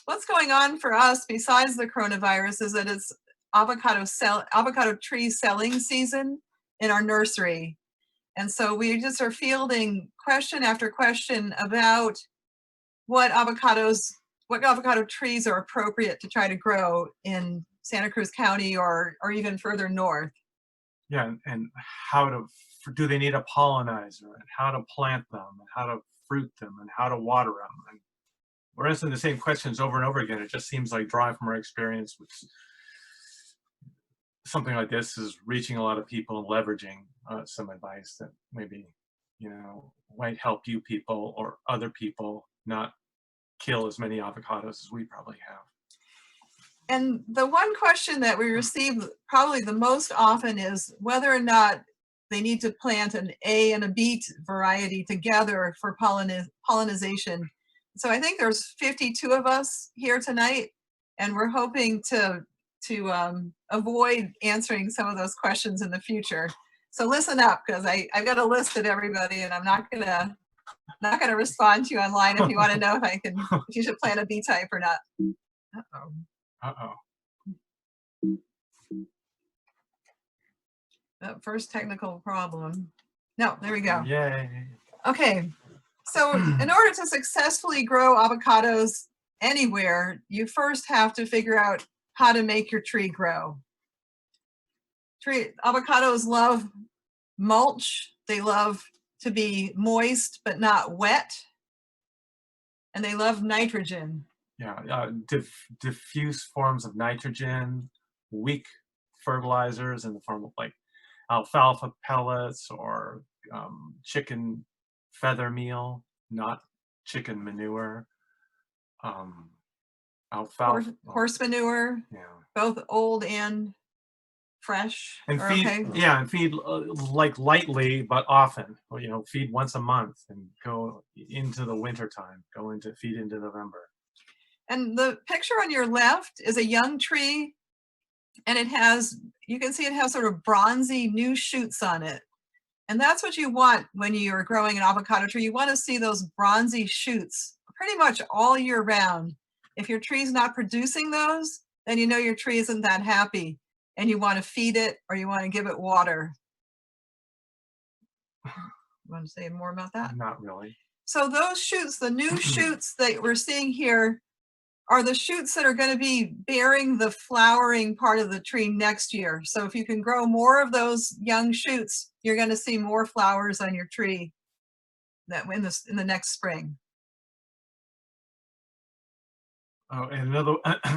what's going on for us besides the coronavirus is that it's avocado tree selling season in our nursery. And so we just are fielding question after question about what avocado trees are appropriate to try to grow in Santa Cruz County or even further north. Yeah, and how to, do they need a pollinizer, and how to plant them, and how to fruit them, and how to water them. And we're answering the same questions over and over again. It just seems like drawing from our experience, which something like this is reaching a lot of people and leveraging some advice that maybe, you know, might help you people or other people not kill as many avocados as we probably have. And the one question that we receive probably the most often is whether or not they need to plant an A and a B variety together for pollination. So I think there's 52 of us here tonight, and we're hoping to avoid answering some of those questions in the future. So listen up, because I've got a list of everybody, and I'm not gonna respond to you online if you want to know if you should plant a B type or not. Uh-oh. Uh-oh. First technical problem. No, there we go. Yay. Okay, so in order to successfully grow avocados anywhere, you first have to figure out how to make your tree grow. Avocados love mulch. They love to be moist but not wet. And they love nitrogen. Yeah, diffuse forms of nitrogen, weak fertilizers in the form of like alfalfa pellets or chicken feather meal, not chicken manure. Alfalfa, horse manure, yeah, both old and fresh. And feed, okay. Yeah, and feed like lightly but often. You know, feed once a month and go into the winter time. Feed into November. And the picture on your left is a young tree, and you can see it has sort of bronzy new shoots on it. And that's what you want when you're growing an avocado tree. You want to see those bronzy shoots pretty much all year round. If your tree's not producing those, then you know your tree isn't that happy, and you want to feed it or you want to give it water. You want to say more about that? Not really. So those shoots, the new shoots that we're seeing here, are the shoots that are going to be bearing the flowering part of the tree next year. So if you can grow more of those young shoots, you're going to see more flowers on your tree in the next spring. Oh, and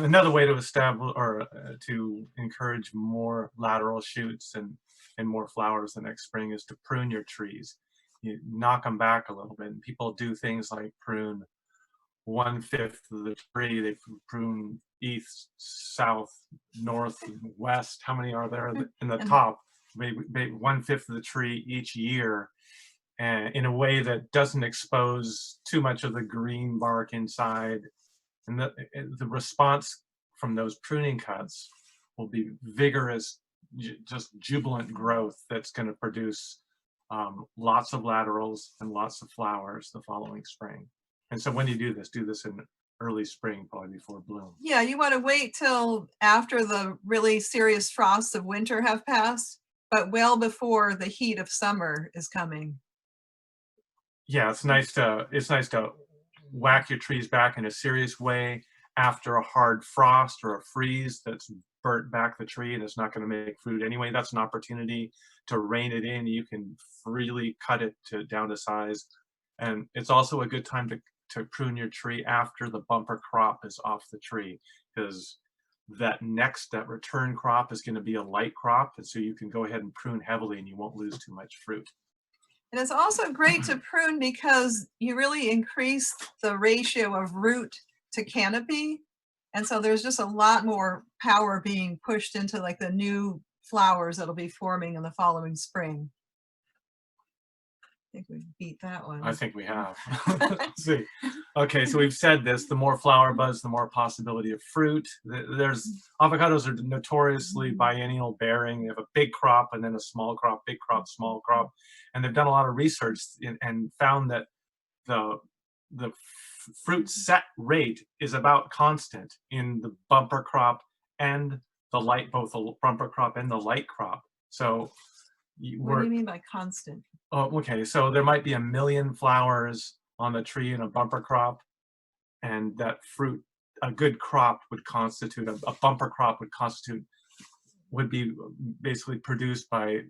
another way to establish or to encourage more lateral shoots and more flowers the next spring is to prune your trees. You knock them back a little bit, and people do things like prune 1/5 of the tree. They prune east, south, north, west. How many are there in the top? Maybe 1/5 of the tree each year, and in a way that doesn't expose too much of the green bark inside. And the response from those pruning cuts will be vigorous, just jubilant growth that's going to produce lots of laterals and lots of flowers the following spring. And so when you do this in early spring, probably before bloom. Yeah, you want to wait till after the really serious frosts of winter have passed, but well before the heat of summer is coming. Yeah, it's nice to whack your trees back in a serious way after a hard frost or a freeze that's burnt back the tree and it's not going to make fruit anyway. That's an opportunity to rein it in. You can freely cut it down to size. And it's also a good time to prune your tree after the bumper crop is off the tree, because that return crop is going to be a light crop, and so you can go ahead and prune heavily and you won't lose too much fruit. And it's also great to prune because you really increase the ratio of root to canopy, and so there's just a lot more power being pushed into like the new flowers that'll be forming in the following spring. I think we've beat that one. I think we have. Let's see. Okay, so we've said this: the more flower buds, the more possibility of fruit. Avocados are notoriously biennial bearing. They have a big crop and then a small crop, big crop, small crop, and they've done a lot of research and found that the fruit set rate is about constant in the bumper crop and the light, both the bumper crop and the light crop. So What do you mean by constant? oh, okay, so there might be 1 million flowers on the tree in a bumper crop, and that fruit, a good crop would constitute, a bumper crop would be basically produced by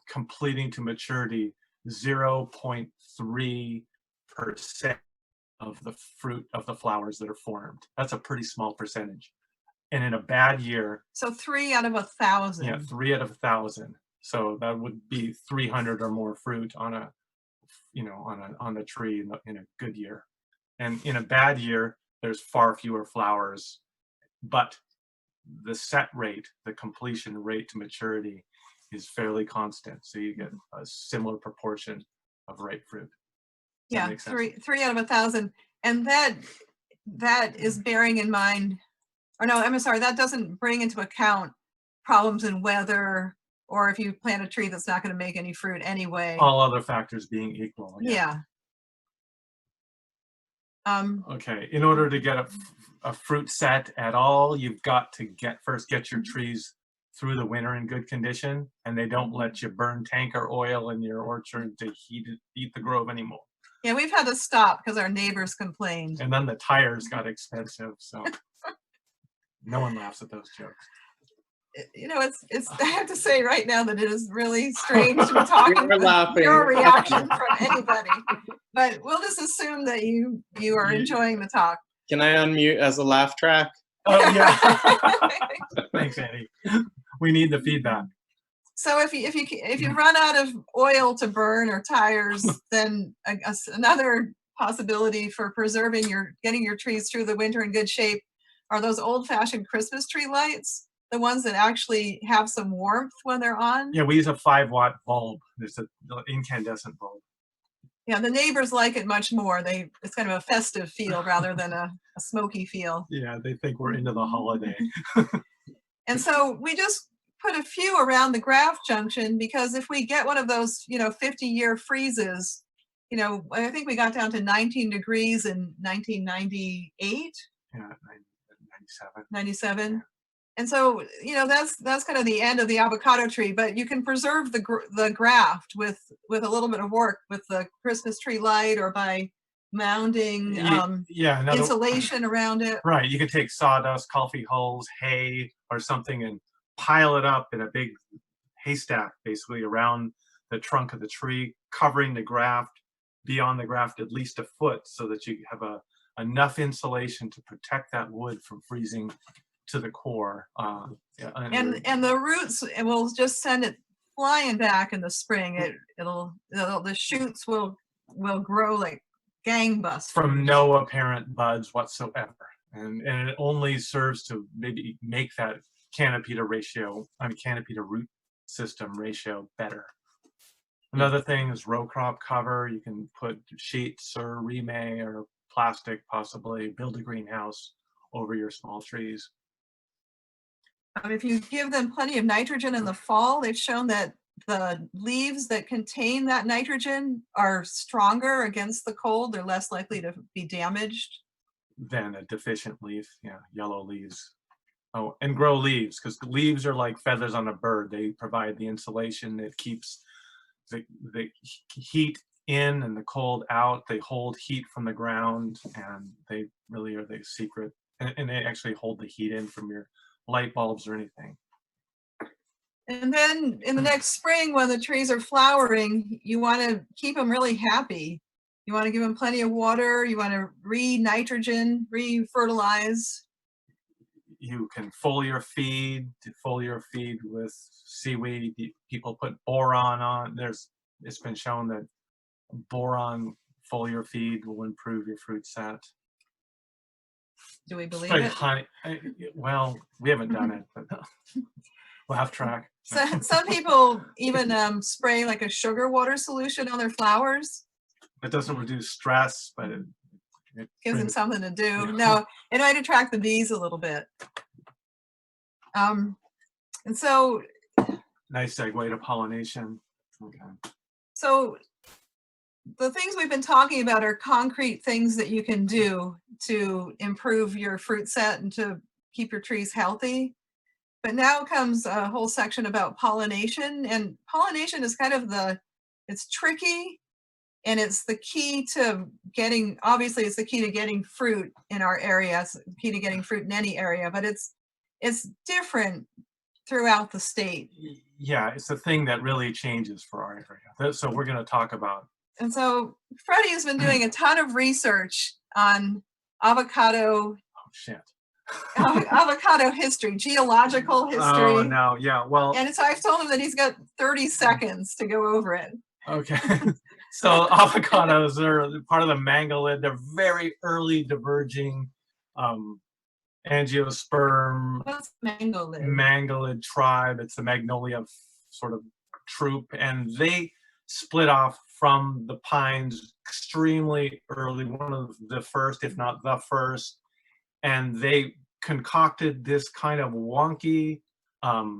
completing to maturity 0.3% of the fruit of the flowers that are formed. That's a pretty small percentage. And in a bad year, So 3 out of 1,000. yeah, 3 out of 1,000. So that would be 300 or more fruit on a, on the tree in a good year. And in a bad year, there's far fewer flowers, but the set rate, the completion rate to maturity is fairly constant. So you get a similar proportion of ripe fruit. Yeah, 3 out of 1,000. And that is bearing in mind, or no, I'm sorry, that doesn't bring into account problems in weather, or if you plant a tree that's not going to make any fruit anyway. All other factors being equal. Yeah. Okay, in order to get a fruit set at all, you've got to first get your trees through the winter in good condition, and they don't let you burn tanker oil in your orchard to heat the grove anymore. Yeah, we've had to stop because our neighbors complained. And then the tires got expensive, so no one laughs at those jokes. It's I have to say right now that it is really strange to be talking We're laughing. your reaction from anybody. But we'll just assume that you are enjoying the talk. Can I unmute as a laugh track? Oh yeah. Thanks, Andy. We need the feedback. So if you run out of oil to burn or tires, then another possibility for getting your trees through the winter in good shape are those old-fashioned Christmas tree lights, the ones that actually have some warmth when they're on. Yeah, we use a 5-watt bulb. There's an incandescent bulb. Yeah, the neighbors like it much more. It's kind of a festive feel rather than a smoky feel. Yeah, they think we're into the holiday. And so we just put a few around the graft junction, because if we get one of those, 50-year freezes, I think we got down to 19 degrees in 1998. Yeah, 97. 97. Yeah. And so, that's kind of the end of the avocado tree, but you can preserve the graft with a little bit of work with the Christmas tree light, or by mounding insulation around it. Right, you can take sawdust, coffee hulls, hay, or something, and pile it up in a big haystack, basically around the trunk of the tree, covering the graft, beyond the graft at least a foot, so that you have enough insulation to protect that wood from freezing to the core. And the roots, it will just send it flying back in the spring. The shoots will grow like gangbusters from no apparent buds whatsoever, and it only serves to maybe make that canopy to root system ratio better. Another thing is row crop cover. You can put sheets or remay or plastic, possibly build a greenhouse over your small trees. If you give them plenty of nitrogen in the fall, they've shown that the leaves that contain that nitrogen are stronger against the cold. They're less likely to be damaged than a deficient leaf. Yeah, yellow leaves. Oh, and grow leaves, because leaves are like feathers on a bird. They provide the insulation that keeps the heat in and the cold out. They hold heat from the ground, and they really are the secret. And they actually hold the heat in from your light bulbs or anything. And then in the next spring, when the trees are flowering, you want to keep them really happy. You want to give them plenty of water. You want to re-nitrogen, re-fertilize. You can foliar feed with seaweed. People put boron on. It's been shown that boron foliar feed will improve your fruit set. Do we believe like it? Well, we haven't done it, but laugh track. So, some people even spray like a sugar water solution on their flowers. It doesn't reduce stress, but it gives them something to do. Yeah. No, it might attract the bees a little bit. And so. Nice segue to pollination. Okay. So the things we've been talking about are concrete things that you can do to improve your fruit set and to keep your trees healthy. But now comes a whole section about pollination, and pollination is kind of it's tricky, and it's the key to getting, obviously it's the key to getting fruit in our area, it's the key to getting fruit in any area, but it's different throughout the state. Yeah, it's the thing that really changes for our area. So we're going to talk about. And so Freddy has been doing a ton of research on avocado. Oh, shit. Avocado history, geological history. Oh, no, yeah, well. And so I've told him that he's got 30 seconds to go over it. Okay. So avocados are part of the Menge. They're very early diverging angiosperm What's Menge? Mangalid tribe. It's the magnolia sort of troop, and they split off from the pines extremely early, one of the first, if not the first, and they concocted this kind of wonky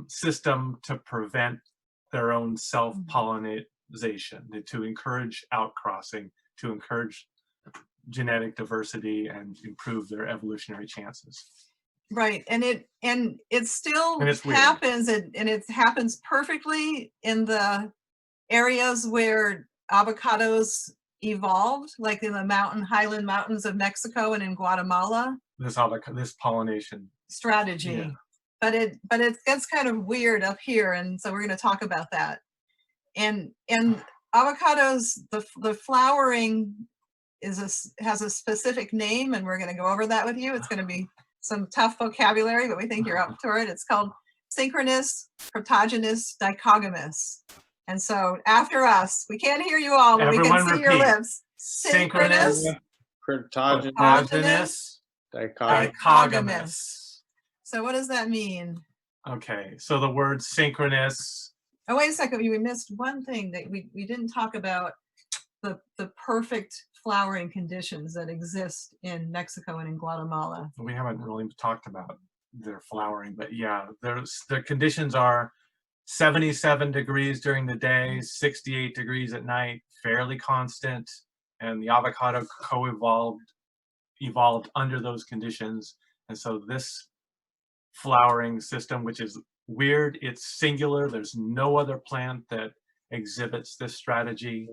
system to prevent their own self-pollination, to encourage outcrossing, to encourage genetic diversity and improve their evolutionary chances. Right, and it still happens, and it happens perfectly in the areas where avocados evolved, like in the highland mountains of Mexico and in Guatemala. This pollination strategy, yeah. but it gets kind of weird up here, and so we're going to talk about that. And avocados, the flowering has a specific name, and we're going to go over that with you. It's going to be some tough vocabulary, but we think you're up for it. It's called synchronous, protogynous, dichogamous. And so after us, we can't hear you all, but everyone we can see your lips. Synchronous, protogynous, dichogamous. So what does that mean? Okay, so the word synchronous. Oh, wait a second. We missed one thing that we didn't talk about, the perfect flowering conditions that exist in Mexico and in Guatemala. We haven't really talked about their flowering, but yeah, the conditions are 77 degrees during the day, 68 degrees at night, fairly constant, and the avocado evolved under those conditions. And so this flowering system, which is weird, it's singular, there's no other plant that exhibits this strategy,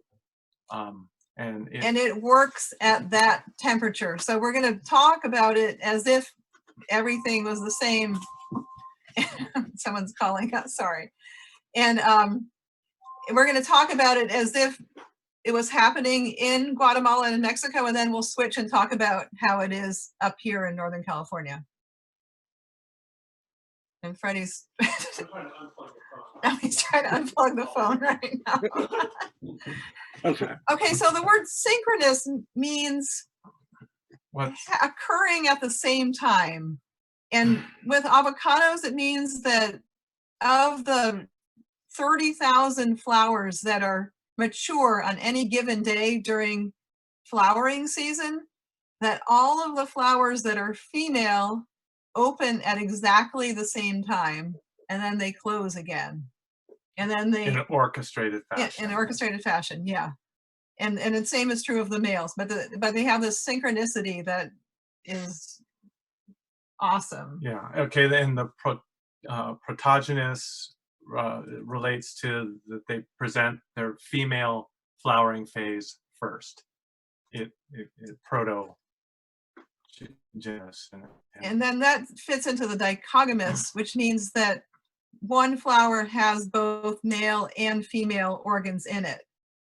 and it works at that temperature. So we're going to talk about it as if everything was the same. Someone's calling us, sorry. And we're going to talk about it as if it was happening in Guatemala and Mexico, and then we'll switch and talk about how it is up here in Northern California. And Freddy's he's trying to unplug the phone right now. Okay, so the word synchronous means occurring at the same time. And with avocados, it means that of the 30,000 flowers that are mature on any given day during flowering season, that all of the flowers that are female open at exactly the same time, and then they close again. And then they in an orchestrated fashion. Yeah, in an orchestrated fashion, yeah. And the same is true of the males, but they have this synchronicity that is awesome. Yeah. Okay. Then the protogynous relates to that they present their female flowering phase first. It proto genus. And then that fits into the dichogamous, which means that one flower has both male and female organs in it.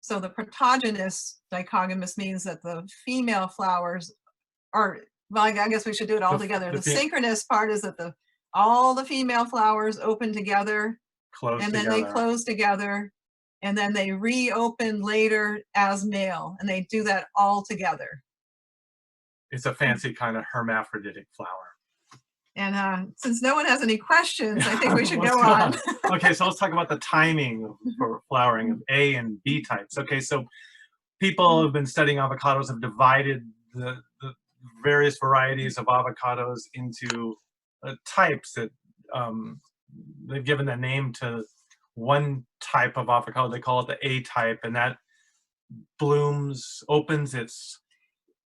So the protogynous dichogamous means that the female flowers are, well, I guess we should do it all together. The synchronous part is that all the female flowers open together, then they close together, and then they reopen later as male, and they do that all together. It's a fancy kind of hermaphroditic flower. And since no one has any questions, I think we should go on. Okay, so let's talk about the timing for flowering of A and B types. Okay, so people who have been studying avocados have divided the various varieties of avocados into types that they've given a name to one type of avocado. They call it the A type, and that blooms, opens its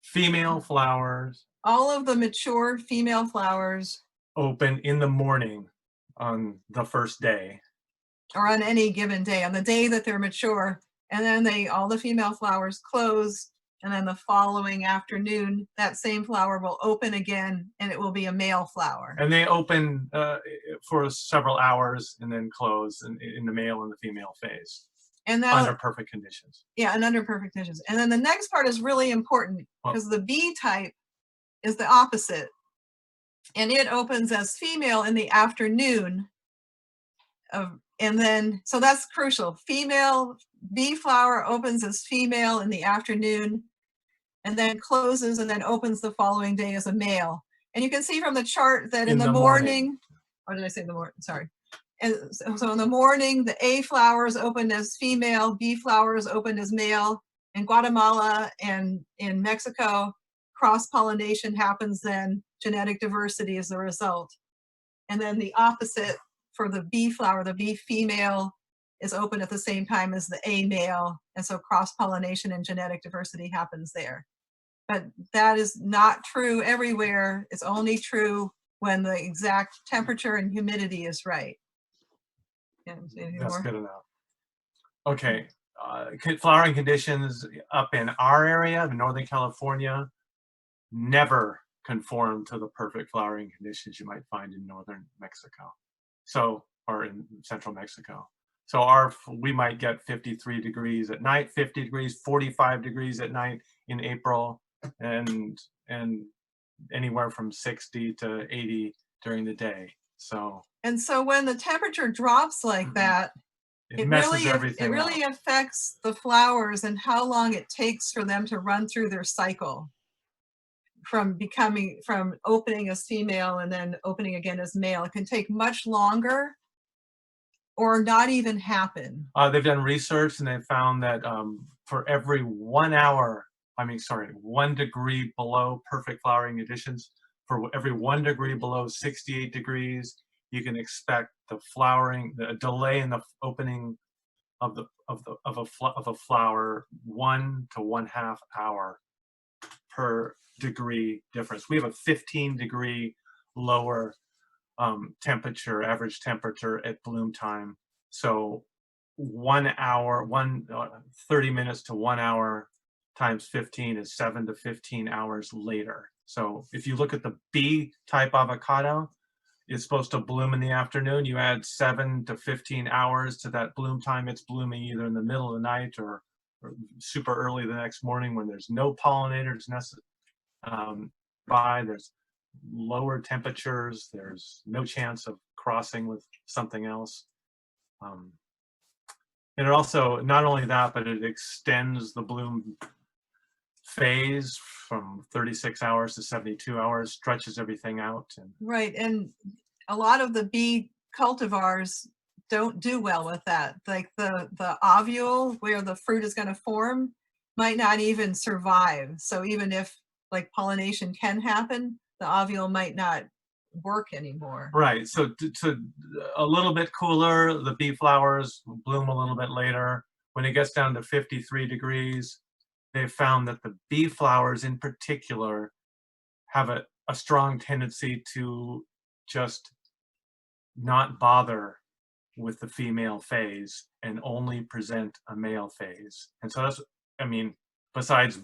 female flowers, All of the mature female flowers, open in the morning on the first day. or on any given day, on the day that they're mature, and then all the female flowers close, and then the following afternoon, that same flower will open again, and it will be a male flower. And they open for several hours and then close in the male and the female phase. And that, Under perfect conditions. yeah, and under perfect conditions. And then the next part is really important because the bee type is the opposite. And it opens as female in the afternoon. And then, so that's crucial. Female bee flower opens as female in the afternoon and then closes and then opens the following day as a male. And you can see from the chart that in the morning, or did I say the morning? Sorry. And so in the morning, the A flowers open as female, B flowers open as male. In Guatemala and in Mexico, cross-pollination happens then, genetic diversity is the result. And then the opposite for the B flower, the B female is open at the same time as the A male. And so cross-pollination and genetic diversity happens there. But that is not true everywhere. It's only true when the exact temperature and humidity is right. Yeah, that's good enough. Okay, flowering conditions up in our area, in Northern California, never conform to the perfect flowering conditions you might find in northern Mexico. So, or in central Mexico. So we might get 53 degrees at night, 50 degrees, 45 degrees at night in April, and anywhere from 60 to 80 during the day. So. And so when the temperature drops like that, it really affects the flowers and how long it takes for them to run through their cycle from opening as female and then opening again as male. It can take much longer or not even happen. They've done research and they've found that for every 1 hour, 1 degree below perfect flowering conditions, for every 1 degree below 68 degrees, you can expect the delay in the opening of a flower 1 to 1/2 hour per degree difference. We have a 15 degree lower average temperature at bloom time. So 1 hour, 30 minutes to 1 hour times 15 is 7 to 15 hours later. So if you look at the B type avocado, it's supposed to bloom in the afternoon. You add 7 to 15 hours to that bloom time. It's blooming either in the middle of the night or super early the next morning when there's no pollinators by. There's lower temperatures. There's no chance of crossing with something else. And it also, not only that, but it extends the bloom phase from 36 hours to 72 hours, stretches everything out. Right, and a lot of the bee cultivars don't do well with that. Like the ovule where the fruit is going to form might not even survive. So even if like pollination can happen, the ovule might not work anymore. Right, so a little bit cooler, the bee flowers bloom a little bit later. When it gets down to 53 degrees, they've found that the bee flowers in particular have a strong tendency to just not bother with the female phase and only present a male phase. And so that's, besides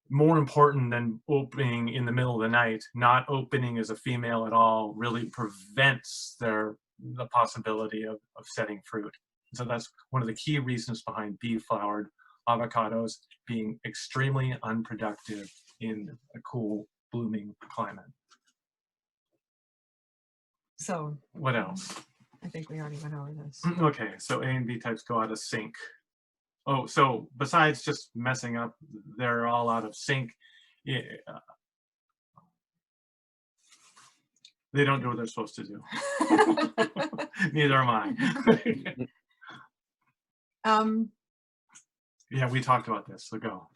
more important than opening in the middle of the night, not opening as a female at all really prevents the possibility of setting fruit. So that's one of the key reasons behind bee-flowered avocados being extremely unproductive in a cool blooming climate. So what else? I think we already went over this. Okay, so A and B types go out of sync. Oh, so besides just messing up, they're all out of sync. Yeah, they don't do what they're supposed to do. Neither am I. Yeah, we talked about this, so go.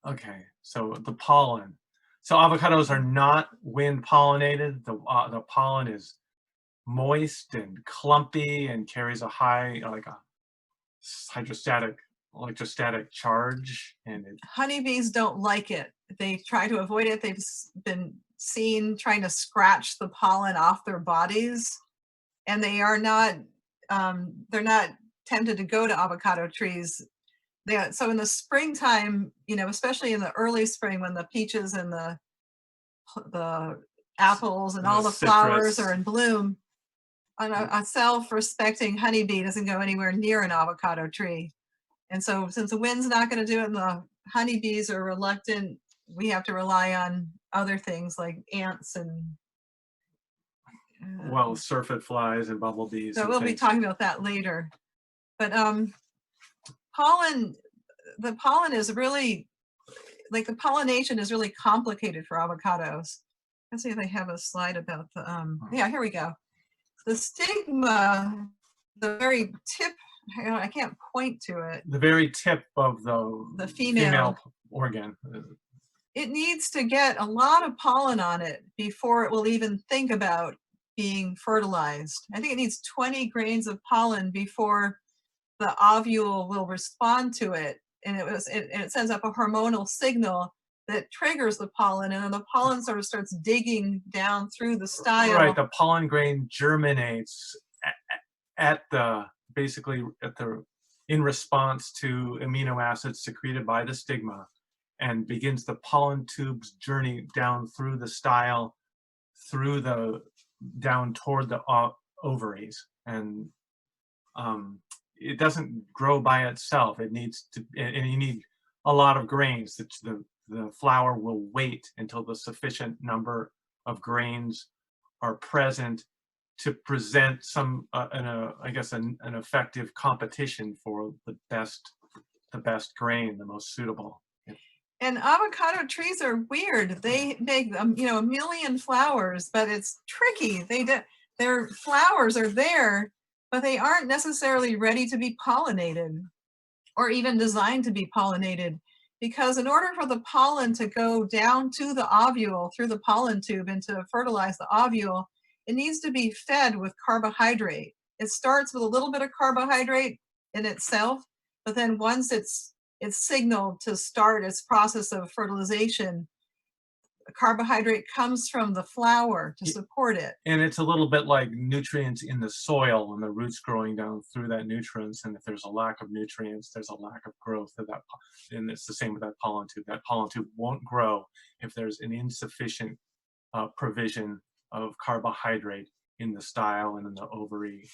Okay, so the pollen. So avocados are not wind pollinated. The pollen is moist and clumpy and carries a high, like a hydrostatic electrostatic charge, and it, Honeybees don't like it. They try to avoid it. They've been seen trying to scratch the pollen off their bodies, and they are not, they're not tempted to go to avocado trees. So in the springtime, you know, especially in the early spring when the peaches and the apples and the all the flowers citrus. are in bloom, a self-respecting honeybee doesn't go anywhere near an avocado tree. And so since the wind's not going to do it and the honeybees are reluctant, we have to rely on other things like ants and well, syrphid flies and bumblebees. so and we'll be things. talking about that later. But pollen, the pollen is really, like the pollination is really complicated for avocados. Let's see if I have a slide about the, yeah, here we go. The stigma, the very tip, I can't point to it. The very tip of the female organ. It needs to get a lot of pollen on it before it will even think about being fertilized. I think it needs 20 grains of pollen before the ovule will respond to it. And it sends up a hormonal signal that triggers the pollen, and then the pollen sort of starts digging down through the style. Right, the pollen grain germinates at the, basically at the, in response to amino acids secreted by the stigma, and begins the pollen tube's journey down through the style, through the, down toward the ovaries. And it doesn't grow by itself. It needs to, and you need a lot of grains. The flower will wait until the sufficient number of grains are present to present some, I guess, an effective competition for the best grain, the most suitable. And avocado trees are weird. They make, you know, 1 million flowers, but it's tricky. Their flowers are there, but they aren't necessarily ready to be pollinated or even designed to be pollinated. Because in order for the pollen to go down to the ovule through the pollen tube and to fertilize the ovule, it needs to be fed with carbohydrate. It starts with a little bit of carbohydrate in itself, but then once it's signaled to start its process of fertilization, carbohydrate comes from the flower to support it. And it's a little bit like nutrients in the soil and the roots growing down through that nutrients. And if there's a lack of nutrients, there's a lack of growth of that. And it's the same with that pollen tube. That pollen tube won't grow if there's an insufficient provision of carbohydrate in the style and in the ovary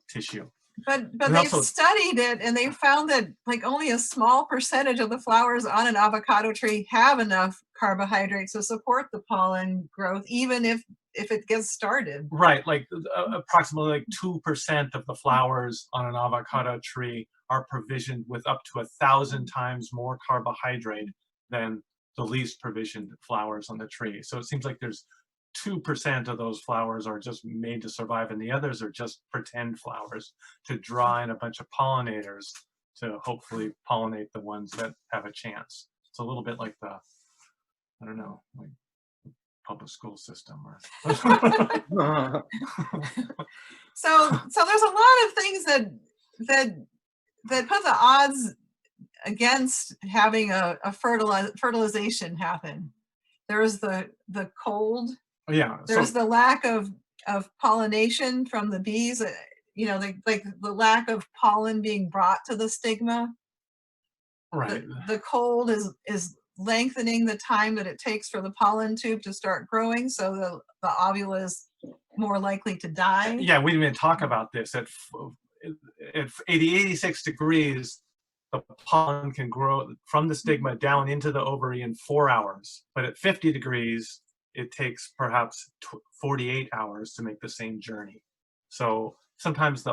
tissue. But they've studied it, and they found that like only a small percentage of the flowers on an avocado tree have enough carbohydrates to support the pollen growth, even if it gets started. Right, like approximately like 2% of the flowers on an avocado tree are provisioned with up to 1,000 times more carbohydrate than the least provisioned flowers on the tree. So it seems like there's 2% of those flowers are just made to survive, and the others are just pretend flowers to draw in a bunch of pollinators to hopefully pollinate the ones that have a chance. It's a little bit like the, I don't know, like public school system. Or so there's a lot of things that put the odds against having a fertilization happen. There's the cold. Yeah. There's the lack of pollination from the bees, you know, like the lack of pollen being brought to the stigma. Right. The cold is lengthening the time that it takes for the pollen tube to start growing, so the ovule is more likely to die. Yeah, we didn't even talk about this. At 86 degrees, the pollen can grow from the stigma down into the ovary in 4 hours. But at 50 degrees, it takes perhaps 48 hours to make the same journey. So sometimes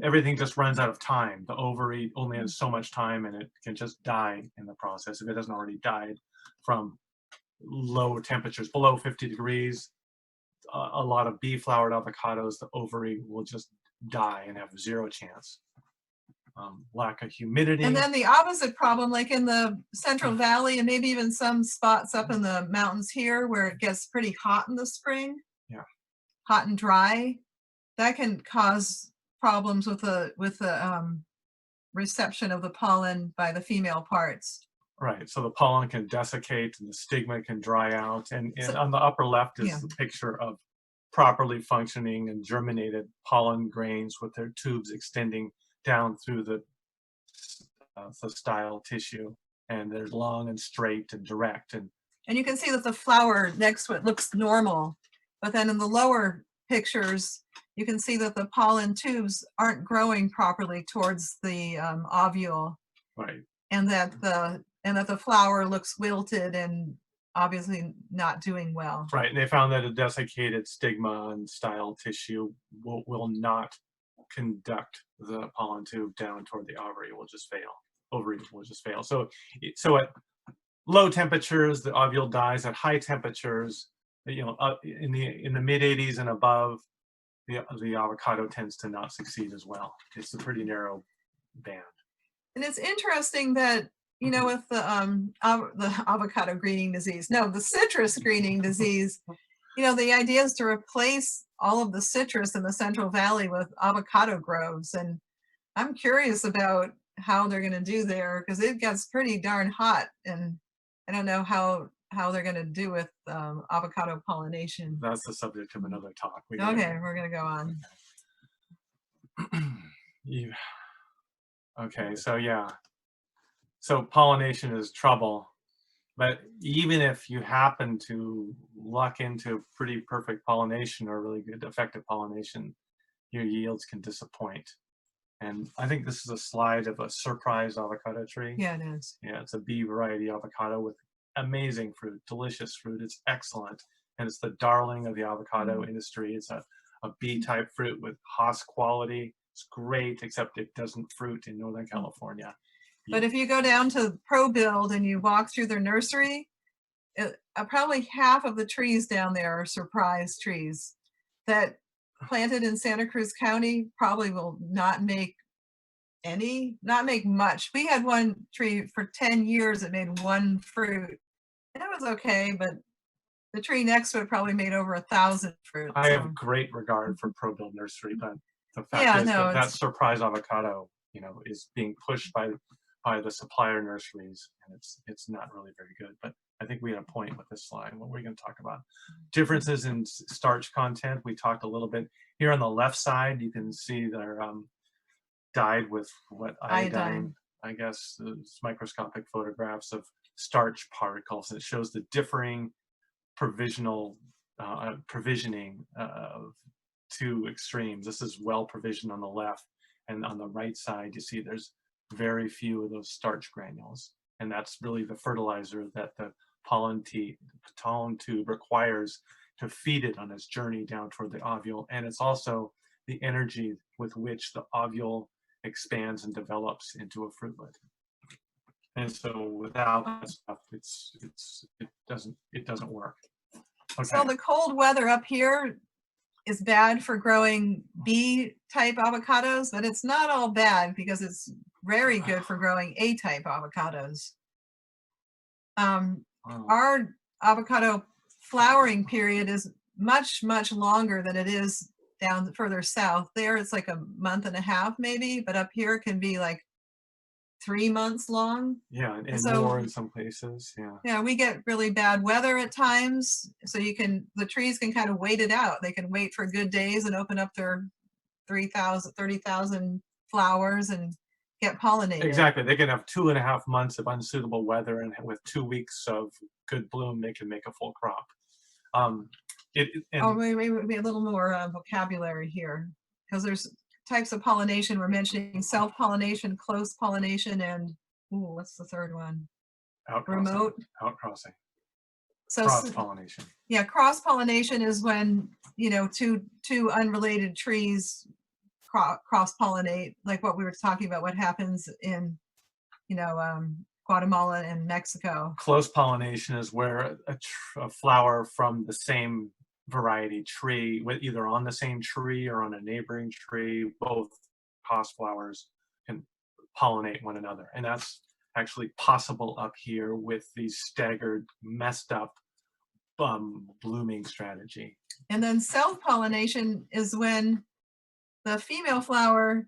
everything just runs out of time. The ovary only has so much time, and it can just die in the process if it hasn't already died from low temperatures. Below 50 degrees, a lot of bee-flowered avocados, the ovary will just die and have zero chance. Lack of humidity. And then the opposite problem, like in the Central Valley and maybe even some spots up in the mountains here where it gets pretty hot in the spring. Yeah. Hot and dry. That can cause problems with the reception of the pollen by the female parts. Right, so the pollen can desiccate and the stigma can dry out. And So- on the upper left is Yeah. the picture of properly functioning and germinated pollen grains with their tubes extending down through the style tissue. And they're long and straight and direct. And you can see that the flower next to it looks normal, but then in the lower pictures, you can see that the pollen tubes aren't growing properly towards the ovule, right, and that the flower looks wilted and obviously not doing well. right. And they found that a desiccated stigma and style tissue will not conduct the pollen tube down toward the ovary. It will just fail. Ovary will just fail. So at low temperatures, the ovule dies. At high temperatures, in the mid 80s and above, the avocado tends to not succeed as well. It's a pretty narrow band. And it's interesting that, with the avocado greening disease, no, the citrus greening disease, the idea is to replace all of the citrus in the Central Valley with avocado groves. And I'm curious about how they're going to do there, because it gets pretty darn hot, and I don't know how they're going to do with avocado pollination. That's the subject of another talk. We're going to go on. Okay, so yeah. So pollination is trouble, but even if you happen to luck into pretty perfect pollination or really good effective pollination, your yields can disappoint. And I think this is a slide of a surprise avocado tree. Yeah, it is. Yeah, it's a B variety avocado with amazing fruit, delicious fruit. It's excellent. And it's the darling of the avocado industry. It's a B-type fruit with Haas quality. It's great, except it doesn't fruit in Northern California. But if you go down to ProBuild and you walk through their nursery, probably half of the trees down there are surprise trees that planted in Santa Cruz County probably will not make much. We had one tree for 10 years that made one fruit. That was okay, but the tree next to it probably made over 1,000 fruit. I have great regard for ProBuild Nursery, but the fact Yeah, is no, that surprise avocado, is being pushed by the supplier nurseries, and it's not really very good. But I think we had a point with this slide. What were we going to talk about? Differences in starch content. We talked a little bit. Here on the left side, you can see they're dyed with what iodine. I guess it's microscopic photographs of starch particles, and it shows the differing provisioning of two extremes. This is well provisioned on the left, and on the right side, you see there's very few of those starch granules, and that's really the fertilizer that the pollen tube requires to feed it on its journey down toward the ovule. And it's also the energy with which the ovule expands and develops into a fruitlet. And so without that stuff, it doesn't work. Okay. So the cold weather up here is bad for growing B-type avocados, but it's not all bad because it's very good for growing A-type avocados. Our avocado flowering period is much, much longer than it is down further south. There it's like a month and a half maybe, but up here it can be like 3 months long. Yeah, and so, more in some places. Yeah, we get really bad weather at times, so the trees can kind of wait it out. They can wait for good days and open up their 30,000 flowers and get pollinated. Exactly. They can have 2.5 months of unsuitable weather, and with 2 weeks of good bloom, they can make a full crop. Maybe a little more vocabulary here, because there's types of pollination. We're mentioning self-pollination, close pollination, and what's the third one? Remote outcrossing. So cross-pollination. Yeah, cross-pollination is when two unrelated trees cross-pollinate, like what we were talking about, what happens in Guatemala and Mexico. Close pollination is where a flower from the same variety tree, either on the same tree or on a neighboring tree, both cross flowers can pollinate one another. And that's actually possible up here with these staggered, messed up blooming strategy. And then self-pollination is when the female flower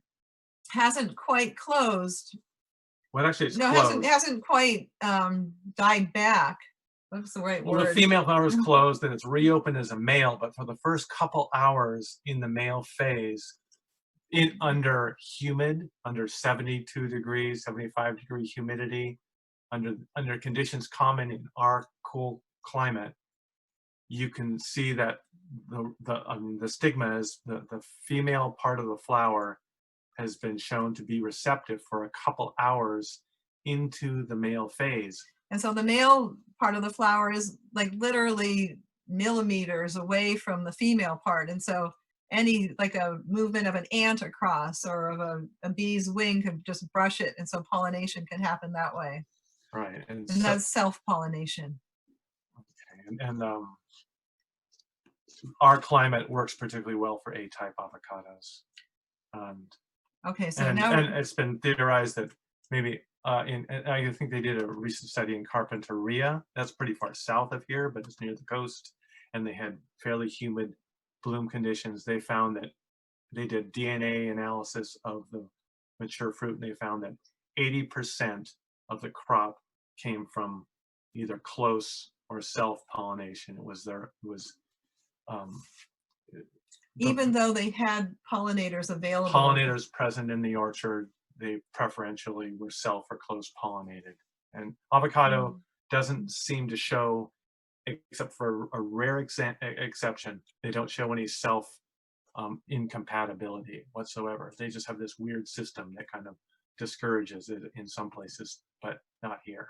hasn't quite closed. Well, actually, it's No, closed. hasn't quite died back. What's the right Well, word? the female flower is closed, and it's reopened as a male. But for the first couple hours in the male phase, under 72 degrees, 75-degree humidity, under conditions common in our cool climate, you can see that the stigma is the female part of the flower has been shown to be receptive for a couple hours into the male phase. And so the male part of the flower is like literally millimeters away from the female part. And so any like a movement of an ant across or of a bee's wing could just brush it. And so pollination can happen that way. Right. And that's self-pollination. Okay. And our climate works particularly well for A-type avocados. Okay, so and now it's been theorized that maybe and I think they did a recent study in Carpinteria. That's pretty far south of here, but it's near the coast, and they had fairly humid bloom conditions. They found that they did DNA analysis of the mature fruit, and they found that 80% of the crop came from either close or self-pollination. Even though they had pollinators available. Pollinators present in the orchard, they preferentially were self or close pollinated. And avocado doesn't seem to show, except for a rare exception, they don't show any self incompatibility whatsoever. They just have this weird system that kind of discourages it in some places, but not here.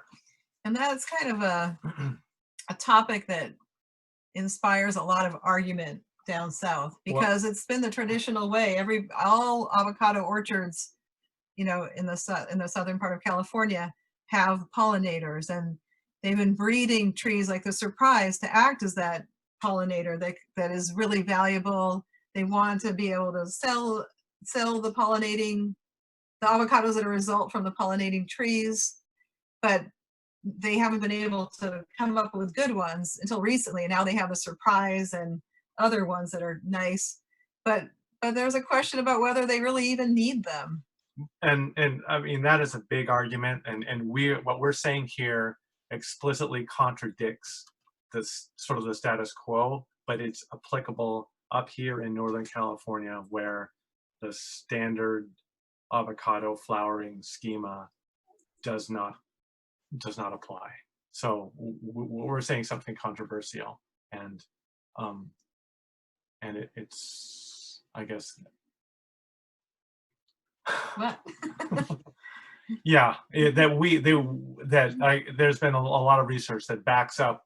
And that's kind of a topic that inspires a lot of argument down south, because it's been the traditional way. All avocado orchards, in the southern part of California, have pollinators, and they've been breeding trees like the surprise to act as that pollinator that is really valuable. They want to be able to sell the avocados that are a result from the pollinating trees, but they haven't been able to come up with good ones until recently. And now they have the surprise and other ones that are nice, but there's a question about whether they really even need them. And I mean, that is a big argument, and what we're saying here explicitly contradicts this sort of the status quo, but it's applicable up here in Northern California, where the standard avocado flowering schema does not apply. So we're saying something controversial, and it's, I guess. What? Yeah, there's been a lot of research that backs up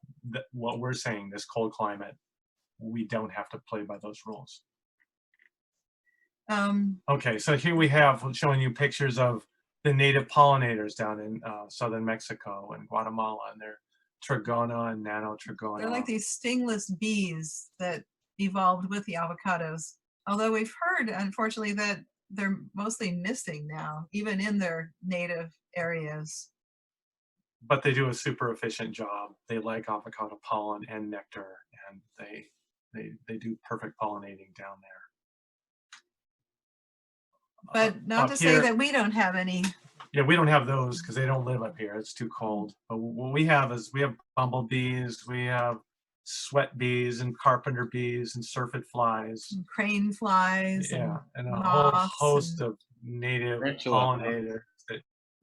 what we're saying. This cold climate, we don't have to play by those rules. Okay, so here we have showing you pictures of the native pollinators down in southern Mexico and Guatemala, and they're Trigona and Nanotrigona. They're like these stingless bees that evolved with the avocados. Although we've heard, unfortunately, that they're mostly missing now, even in their native areas. But they do a super efficient job. They like avocado pollen and nectar, and they do perfect pollinating down there. But not to say that we don't have any. Yeah, we don't have those because they don't live up here. It's too cold. But what we have is we have bumblebees, we have sweat bees and carpenter bees and syrphid flies, and crane flies, yeah, and a whole host of native pollinators that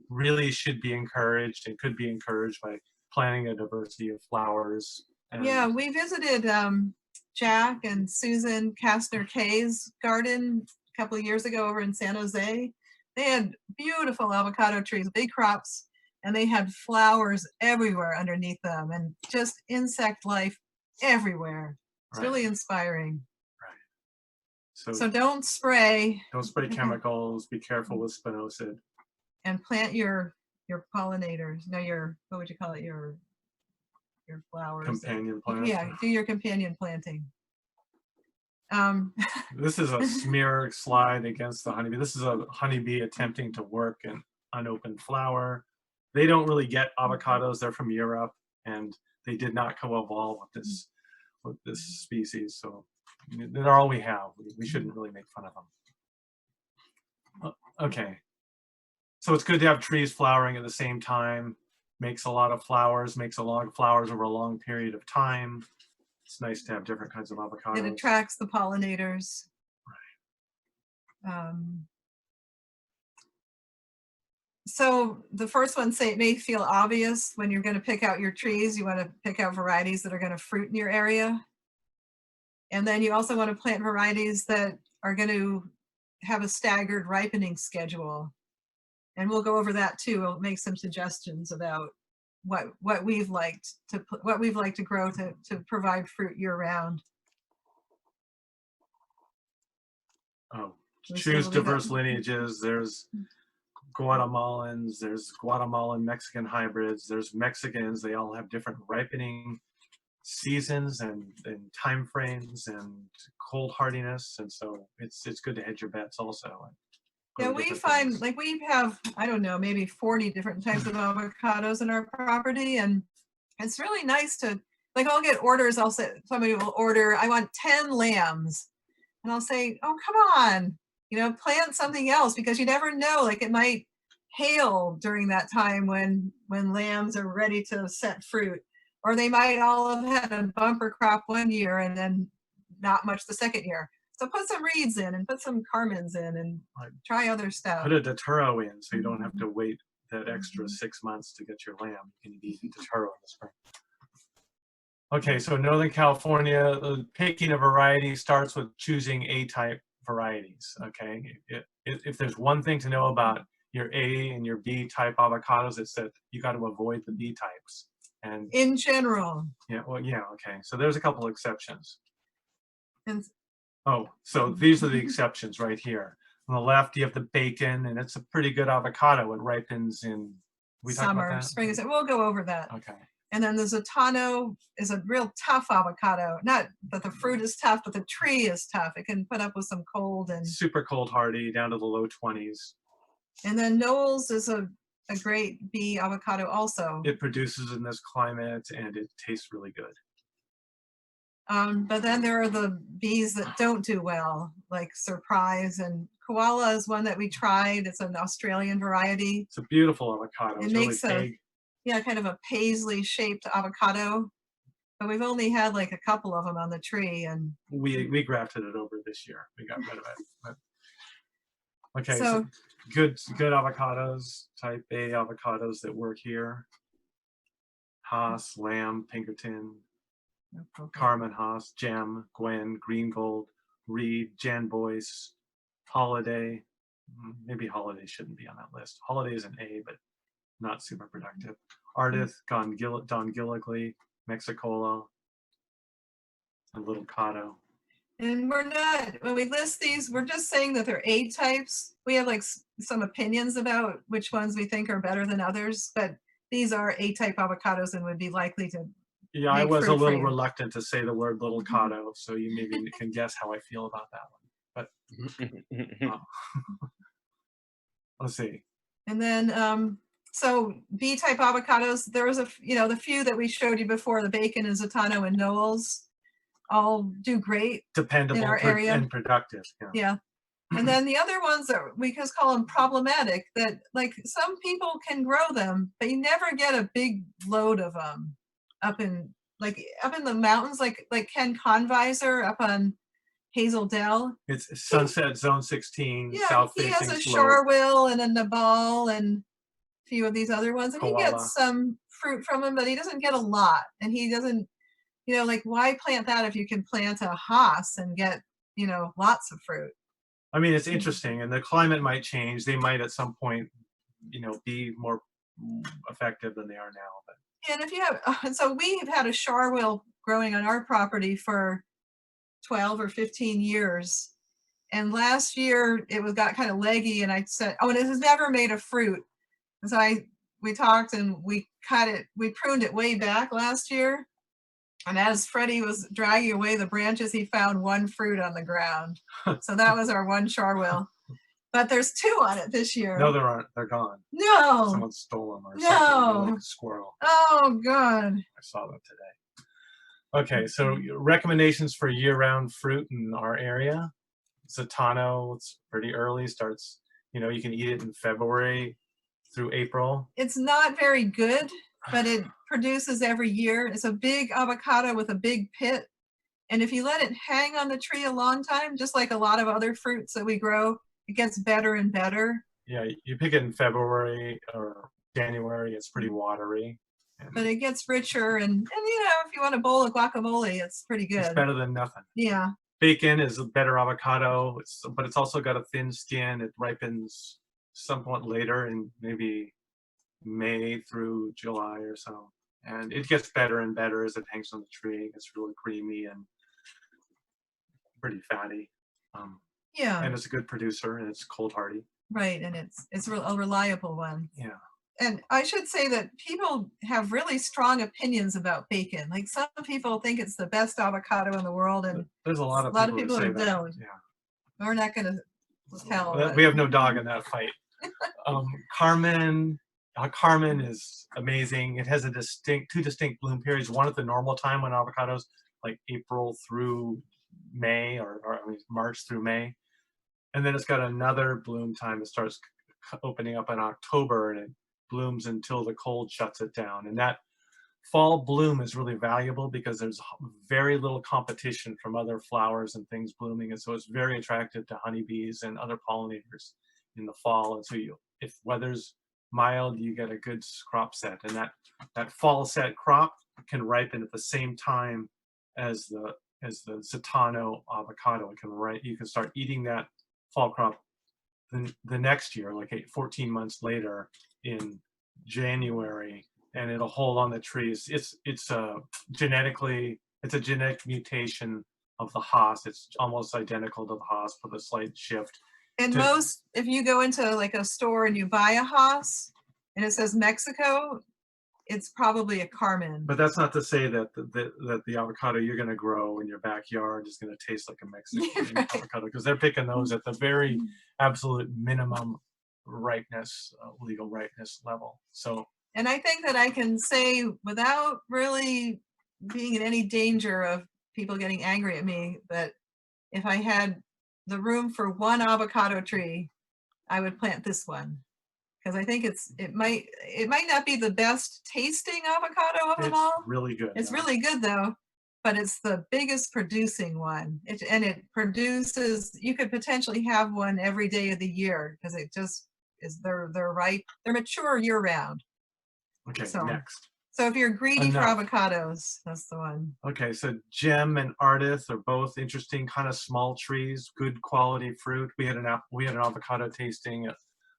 really should be encouraged and could be encouraged by planting a diversity of flowers. Yeah, we visited Jack and Susan Kastner-Kay's garden a couple of years ago over in San Jose. They had beautiful avocado trees, big crops, and they had flowers everywhere underneath them, and just insect life everywhere. It's really inspiring. Right. So don't spray. Don't spray chemicals. Be careful with spinosad. And plant your pollinators. No, what would you call it? Your flowers. Companion plant. Yeah, do your companion planting. This is a smear slide against the honeybee. This is a honeybee attempting to work an unopened flower. They don't really get avocados. They're from Europe, and they did not co-evolve with this species. So they're all we have. We shouldn't really make fun of them. Okay. So it's good to have trees flowering at the same time. Makes a lot of flowers, makes a lot of flowers over a long period of time. It's nice to have different kinds of avocados. It attracts the pollinators. So the first one, say, it may feel obvious when you're going to pick out your trees. You want to pick out varieties that are going to fruit in your area. And then you also want to plant varieties that are going to have a staggered ripening schedule. And we'll go over that too. We'll make some suggestions about what we've liked to grow to provide fruit year round. Oh, We'll choose see, diverse lineages. There's Guatemalans, there's Guatemalan Mexican hybrids, there's Mexicans. They all have different ripening seasons and time frames and cold hardiness, and so it's good to hedge your bets also. Yeah, we find like we have, I don't know, maybe 40 different types of avocados in our property, and it's really nice to, like, I'll get orders. I'll say, somebody will order, I want 10 lambs, and I'll say, oh, come on, you know, plant something else, because you never know, like it might hail during that time when lambs are ready to set fruit, or they might all have had a bumper crop one year and then not much the second year. So put some reeds in and put some carmines in and try other stuff. Put a Daturo in so you don't have to wait that extra 6 months to get your lamb. You can eat Daturo in the spring. Okay, so Northern California, the picking a variety starts with choosing A-type varieties, okay? If there's one thing to know about your A and your B type avocados, it's that you got to avoid the B types. And in general. Yeah, well, yeah, okay. So there's a couple exceptions. And oh, so these are the exceptions right here. On the left, you have the bacon, and it's a pretty good avocado. It ripens in summer, spring. We'll go over that. Okay. And then the Zatano is a real tough avocado. Not that the fruit is tough, but the tree is tough. It can put up with some cold and super cold hardy, down to the low 20s. And then Knowles is a great bee avocado also. It produces in this climate and it tastes really good. But then there are the bees that don't do well, like Surprise, and Koala is one that we tried. It's an Australian variety. It's a beautiful avocado. It it's makes really big. Yeah, kind of a paisley shaped avocado, but we've only had like a couple of them on the tree, and we grafted it over this year. We got rid of it. But, okay, so good avocados, type A avocados that work here. Haas, Lamb, Pinkerton, Carmen Haas, Gem, Gwen, Green Gold, Reed, Jan Boyce, Holiday. Maybe Holiday shouldn't be on that list. Holiday is an A, but not super productive. Ardith, Don Gilligley, Mexicola, and Little Cotto. And we're not, when we list these, we're just saying that they're A types. We have like some opinions about which ones we think are better than others, but these are A-type avocados and would be likely to. Yeah, I was a little reluctant to say the word Little Cotto, so you maybe can guess how I feel about that one. But let's see. And then, so B-type avocados, there was the few that we showed you before, the Bacon and Zatano and Knowles, all do great. Dependable in our area. And productive. Yeah. And then the other ones that we just call them problematic, that like some people can grow them, but you never get a big load of them up in the mountains, like Ken Convisor up on Hazel Dell. It's Sunset Zone 16, yeah, south he facing has a slope. Charwill and a Nabal and a few of these other ones, and Koala. he gets some fruit from them, but he doesn't get a lot, and he doesn't, like, why plant that if you can plant a Haas and get, lots of fruit? I mean, it's interesting, and the climate might change. They might at some point, be more effective than they are now. But and if you have, so we have had a Charwill growing on our property for 12 or 15 years, and last year it got kind of leggy, and I said, oh, and it has never made a fruit. And so we talked and we pruned it way back last year. And as Freddy was dragging away the branches, he found one fruit on the ground. So that was our one Charwill. But there's two on it this year. No, there aren't. They're gone. No. Someone stole them or something, like a squirrel. Oh, God. I saw them today. Okay, so recommendations for year-round fruit in our area. Zatano, it's pretty early, starts You know, you can eat it in February through April. It's not very good, but it produces every year. It's a big avocado with a big pit. And if you let it hang on the tree a long time, just like a lot of other fruits that we grow, it gets better and better. Yeah, you pick it in February or January, it's pretty watery. But it gets richer, and you know, if you want a bowl of guacamole, it's pretty It's good. better than nothing. Yeah. Bacon is a better avocado, but it's also got a thin skin. It ripens somewhat later in maybe May through July or so. And it gets better and better as it hangs on the tree. It gets really creamy and pretty fatty. Yeah. And it's a good producer, and it's cold hardy. Right, and it's a reliable one. Yeah. And I should say that people have really strong opinions about bacon. Like some people think it's the best avocado in the world, and there's a lot of people who that say don't. that. Yeah. We're not going to tell. We have no dog in that fight. Carmen is amazing. It has two distinct bloom periods. One at the normal time when avocados, like April through May, or I mean March through May, and then it's got another bloom time. It starts opening up in October, and it blooms until the cold shuts it down. And that fall bloom is really valuable because there's very little competition from other flowers and things blooming, and so it's very attractive to honeybees and other pollinators in the fall. And so if weather's mild, you get a good crop set, and that fall set crop can ripen at the same time as the Zatano avocado. You can start eating that fall crop the next year, like 14 months later in January, and it'll hold on the trees. It's a genetic mutation of the Haas. It's almost identical to the Haas with a slight shift. And if you go into like a store and you buy a Haas and it says Mexico, it's probably a Carmen. But that's not to say that the avocado you're going to grow in your backyard is going to taste like a Mexican Right. avocado, because they're picking those at the very absolute minimum ripeness, legal ripeness level. So. And I think that I can say without really being in any danger of people getting angry at me, that if I had the room for one avocado tree, I would plant this one. Because I think it might not be the best tasting avocado of them all. It's really good. It's really good though, but it's the biggest producing one. It produces. You could potentially have one every day of the year because it just is. They're ripe. They're mature year round. Okay. So, next. So if you're greedy for Enough. avocados, that's the one. Okay, so Gem and Ardith are both interesting, kind of small trees, good quality fruit. We had an avocado tasting at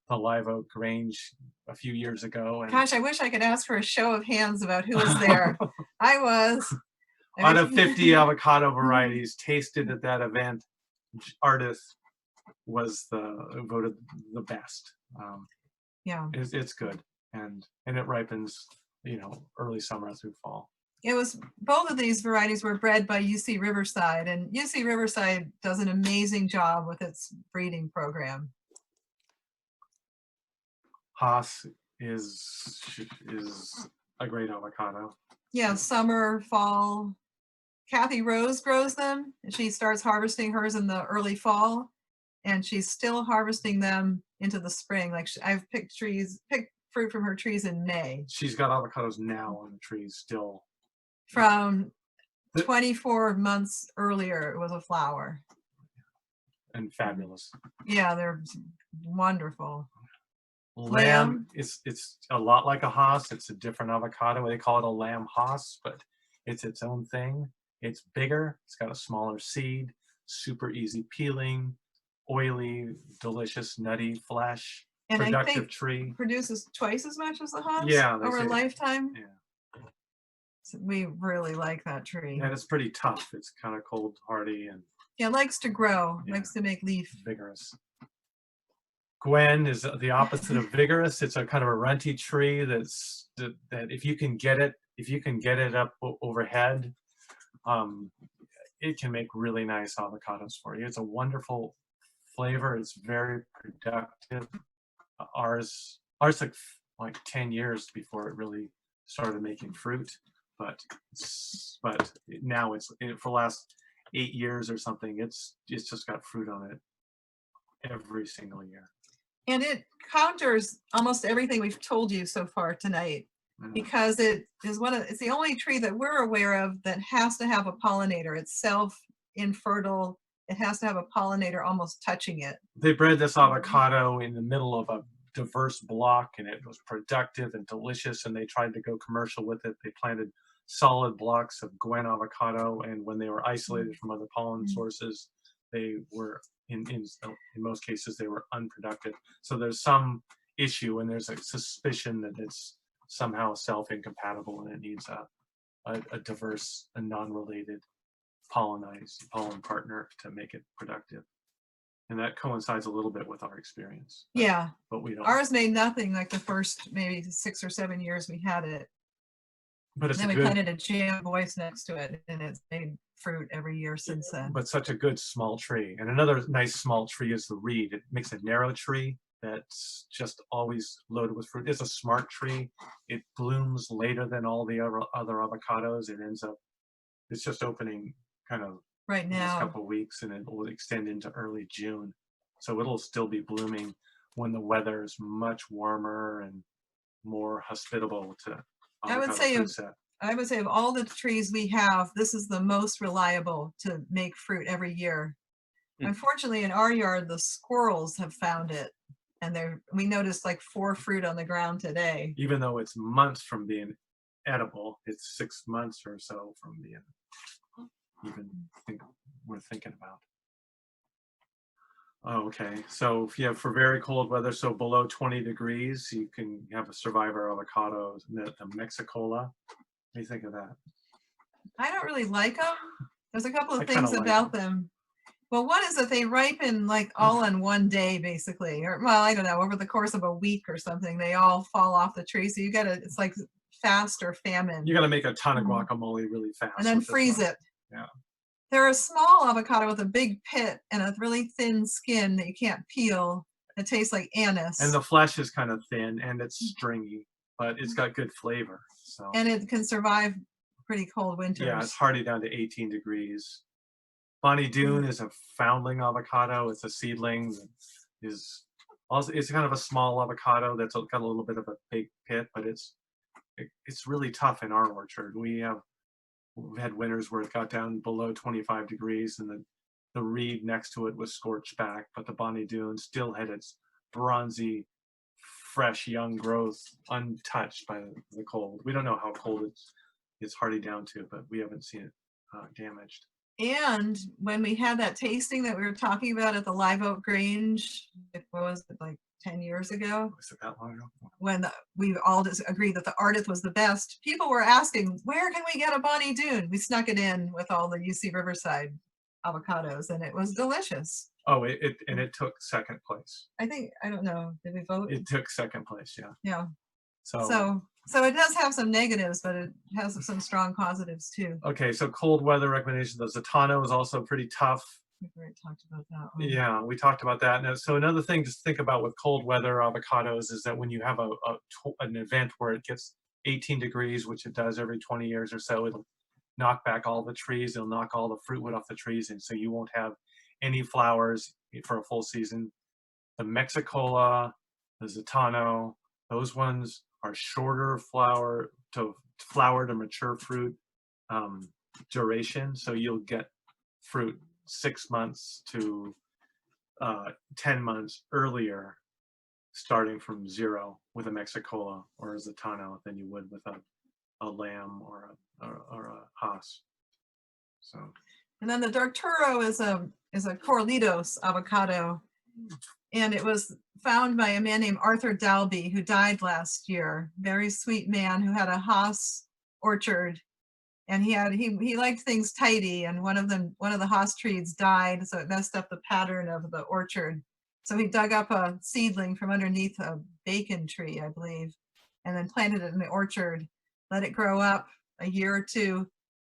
the Live Oak Grange a few years ago. And gosh, I wish I could ask for a show of hands about who was there. I was. Out of 50 avocado varieties tasted at that event, Ardith was voted the best. Yeah, it's good, and it ripens, early summer through fall. It was both of these varieties were bred by UC Riverside, and UC Riverside does an amazing job with its breeding program. Haas is a great avocado. Yeah, summer, fall. Kathy Rose grows them, and she starts harvesting hers in the early fall, and she's still harvesting them into the spring. Like I've picked fruit from her trees in May. She's got avocados now on the trees still. From 24 months earlier, it was a flower. And fabulous. Yeah, they're wonderful. Lamb, it's a lot like a Haas. It's a different avocado. They call it a Lamb Haas, but it's its own thing. It's bigger. It's got a smaller seed, super easy peeling, oily, delicious, nutty flesh. And productive I think tree. Produces twice as much as the Haas over a lifetime. Yeah. So we really like that tree. And it's pretty tough. It's kind of cold hardy and it likes to grow, likes to make leaf. Vigorous. Gwen is the opposite of vigorous. It's a kind of a runty tree that if you can get it up overhead, it can make really nice avocados for you. It's a wonderful flavor. It's very productive. Ours took like 10 years before it really started making fruit, but now for the last 8 years or something, it's just got fruit on it every single year. And it counters almost everything we've told you so far tonight, because it's the only tree that we're aware of that has to have a pollinator. It's self-infertile. It has to have a pollinator almost touching it. They bred this avocado in the middle of a diverse block, and it was productive and delicious, and they tried to go commercial with it. They planted solid blocks of Gwen avocado, and when they were isolated from other pollen sources, they were in most cases they were unproductive. So there's some issue, and there's a suspicion that it's somehow self-incompatible, and it needs a diverse and non-related pollen partner to make it productive. And that coincides a little bit with our experience. Yeah, but we don't. Ours made nothing like the first maybe 6 or 7 years we had it. But it's then we good, planted a jam voice next to it, and it's made fruit every year since then. but such a good small tree. And another nice small tree is the reed. It makes a narrow tree that's just always loaded with fruit. It's a smart tree. It blooms later than all the other avocados. It ends up, it's just opening kind of Right in this now. couple of weeks, and it will extend into early June. So it'll still be blooming when the weather is much warmer and more hospitable to avocado fruit set. I would say of all the trees we have, this is the most reliable to make fruit every year. Unfortunately, in our yard, the squirrels have found it, and we noticed like 4 fruit on the ground today. Even though it's months from being edible, it's 6 months or so from being we're thinking about. Oh, okay, so if you have for very cold weather, so below 20 degrees, you can have a survivor avocado, the Mexicola. What do you think of that? I don't really like them. There's a couple of I kinda things like about them. Well, one is that they ripen like all in one day, basically, or well, I don't know, over the course of a week or something, they all fall off the tree. So it's like fast or famine. You got to make a ton of guacamole really fast. And then freeze it. Yeah. They're a small avocado with a big pit and a really thin skin that you can't peel. It tastes like anise. And the flesh is kind of thin and it's stringy, but it's got good flavor. So. And it can survive pretty cold winters. Yeah, it's hardy down to 18 degrees. Bonnie Doon is a foundling avocado. It's a seedling. It's kind of a small avocado that's got a little bit of a big pit, but it's really tough in our orchard. We've had winters where it got down below 25 degrees, and the reed next to it was scorched back, but the Bonnie Doon still had its bronzy, fresh, young growth untouched by the cold. We don't know how cold it's hardy down to, but we haven't seen it damaged. And when we had that tasting that we were talking about at the Live Oak Grange, what was it, like 10 years ago? Was it that long ago? When we all just agreed that the Ardith was the best, people were asking, where can we get a Bonnie Doon? We snuck it in with all the UC Riverside avocados, and it was delicious. Oh, it took second place. I don't know, did we vote? It took second place, yeah. Yeah. So it does have some negatives, but it has some strong positives too. Okay, so cold weather recommendations. The Zatano is also pretty tough. We've already talked about that one. Yeah, we talked about that. Now, so another thing to think about with cold weather avocados is that when you have an event where it gets 18 degrees, which it does every 20 years or so, it'll knock back all the trees. It'll knock all the fruit wood off the trees, and so you won't have any flowers for a full season. The Mexicola, the Zatano, those ones are shorter flower to mature fruit duration, so you'll get fruit 6 months to 10 months earlier, starting from 0 with a Mexicola or a Zatano than you would with a lamb or a Haas. So. And then the Darturo is a Corlitos avocado, and it was found by a man named Arthur Dalby, who died last year. Very sweet man who had a Haas orchard, and he liked things tidy, and one of the Haas trees died, so it messed up the pattern of the orchard. So he dug up a seedling from underneath a bacon tree, I believe, and then planted it in the orchard, let it grow up a year or two,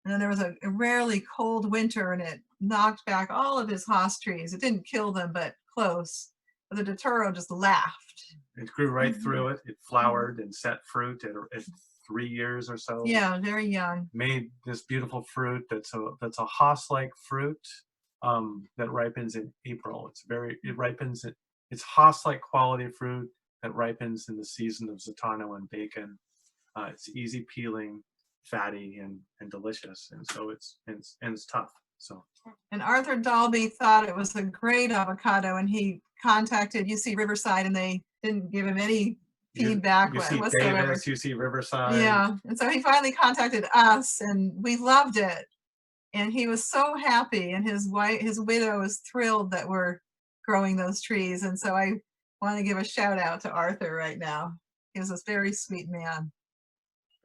and then there was a rarely cold winter, and it knocked back all of his Haas trees. It didn't kill them, but close. But the Darturo just laughed. It grew right through it. It flowered and set fruit at 3 years or so. Yeah, very young. Made this beautiful fruit that's a Haas-like fruit that ripens in April. It ripens It's Haas-like quality fruit that ripens in the season of Zatano and bacon. It's easy peeling, fatty, and delicious, and so it's tough. So. And Arthur Dalby thought it was a great avocado, and he contacted UC Riverside, and they didn't give him any feedback UC Davis, UC Riverside. Yeah, and so he finally contacted us, and we loved it. And he was so happy, and his widow was thrilled that we're growing those trees. And so I want to give a shout out to Arthur right now. He was a very sweet man.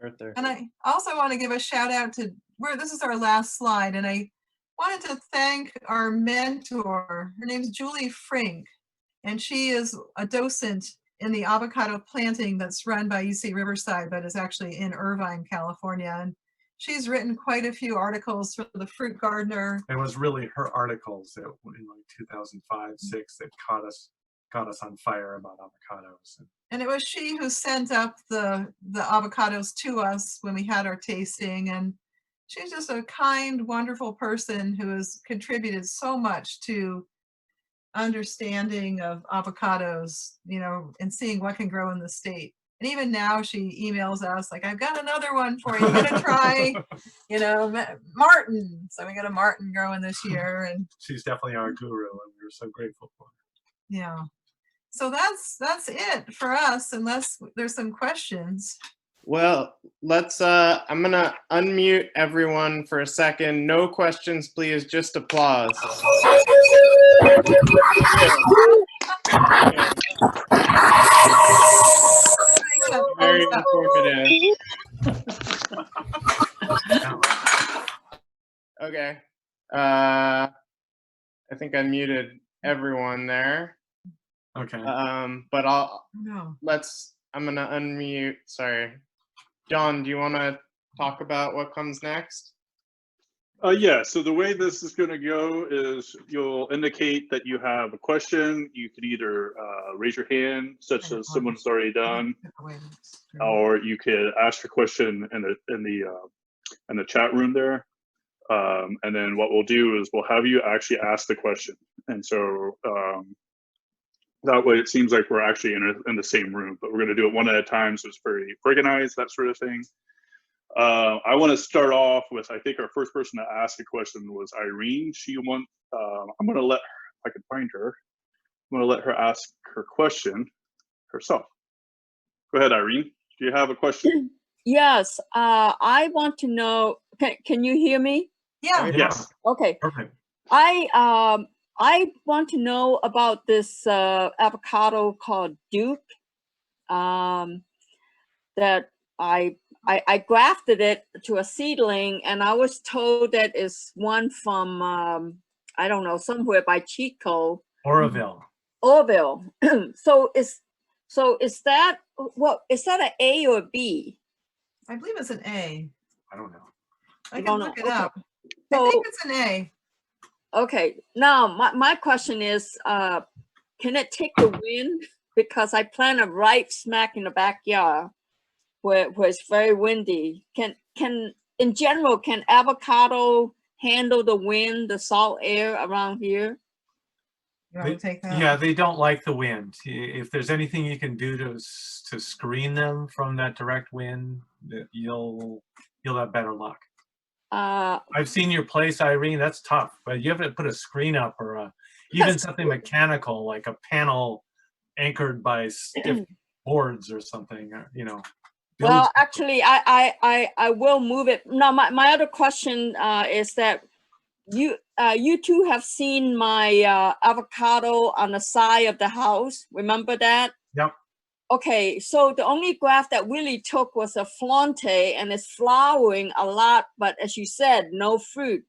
Arthur. And I also want to give a shout out to this is our last slide, and I wanted to thank our mentor. Her name's Julie Frink, and she is a docent in the avocado planting that's run by UC Riverside, but is actually in Irvine, California. And she's written quite a few articles for the Fruit Gardener. It was really her articles that in like 2005-06 that got us on fire about avocados. And it was she who sent up the avocados to us when we had our tasting. And she's just a kind, wonderful person who has contributed so much to understanding of avocados, and seeing what can grow in the state. And even now she emails us like, I've got another one for you. I'm gonna try, Martin. So we got a Martin growing this year, and she's definitely our guru, and we're so grateful for her. Yeah. So that's it for us, unless there's some questions. Well, let's, I'm gonna unmute everyone for a second. No questions, please, just applause. Very informative. Okay. I think I muted everyone there. Okay. But I'm gonna unmute, sorry. John, do you want to talk about what comes next? Yeah, so the way this is going to go is you'll indicate that you have a question. You can either raise your hand, such as someone's already done, or you could ask your question in the chat room there. And then what we'll do is we'll have you actually ask the question. And so that way it seems like we're actually in the same room, but we're going to do it one at a time, so it's very organized, that sort of thing. I want to start off with, I think our first person to ask a question was Irene. I'm going to let her, if I can find her, I'm going to let her ask her question herself. Go ahead, Irene. Do you have a question? Yes, I want to know, can you hear me? Yeah. Yes. Okay. Perfect. I want to know about this avocado called Duke that I grafted it to a seedling, and I was told that it's one from I don't know, somewhere by Chico. Oroville. Oroville. So is that an A or a B? I believe it's an A. I don't know. I can look it up. So, I think it's an A. Okay. Now my question is, can it take the wind? Because I plant it right smack in the backyard where it's very windy. Can in general, can avocado handle the wind, the salt air around here? You want to take that? Yeah, they don't like the wind. If there's anything you can do to screen them from that direct wind, you'll have better luck. I've seen your place, Irene. That's tough, but you have to put a screen up, or even something mechanical like a panel anchored by stiff boards or something. Well, actually, I will move it. Now, my other question is that you two have seen my avocado on the side of the house. Remember that? Yep. Okay, so the only graft that really took was a Flante, and it's flowering a lot, but as you said, no fruit.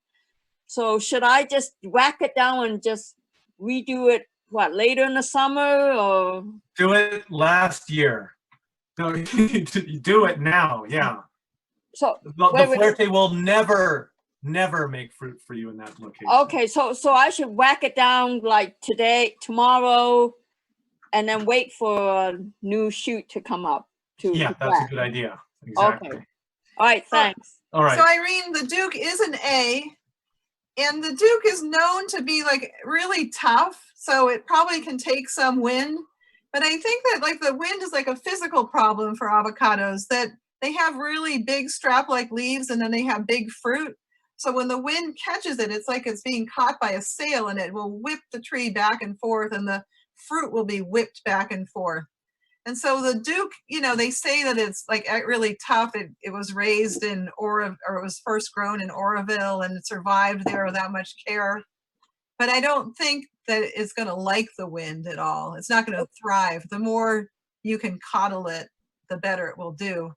So should I just whack it down and just redo it, later in the summer, or? Do it last year. No, do it now, yeah. So the Flante will never make fruit for you in that location. Okay, so I should whack it down like today, tomorrow, and then wait for a new shoot to come up. Yeah, that's a good idea. Exactly. Okay. All right, thanks. All right. So Irene, the Duke is an A, And the Duke is known to be like really tough, so it probably can take some wind. But I think that like the wind is like a physical problem for avocados, that they have really big strap-like leaves and then they have big fruit. So when the wind catches it, it's like it's being caught by a sail, and it will whip the tree back and forth, and the fruit will be whipped back and forth. And so the Duke, you know, they say that it's like really tough. It was raised in or it was first grown in Oroville and it survived there without much care. But I don't think that it's going to like the wind at all. It's not going to thrive. The more you can coddle it, the better it will do.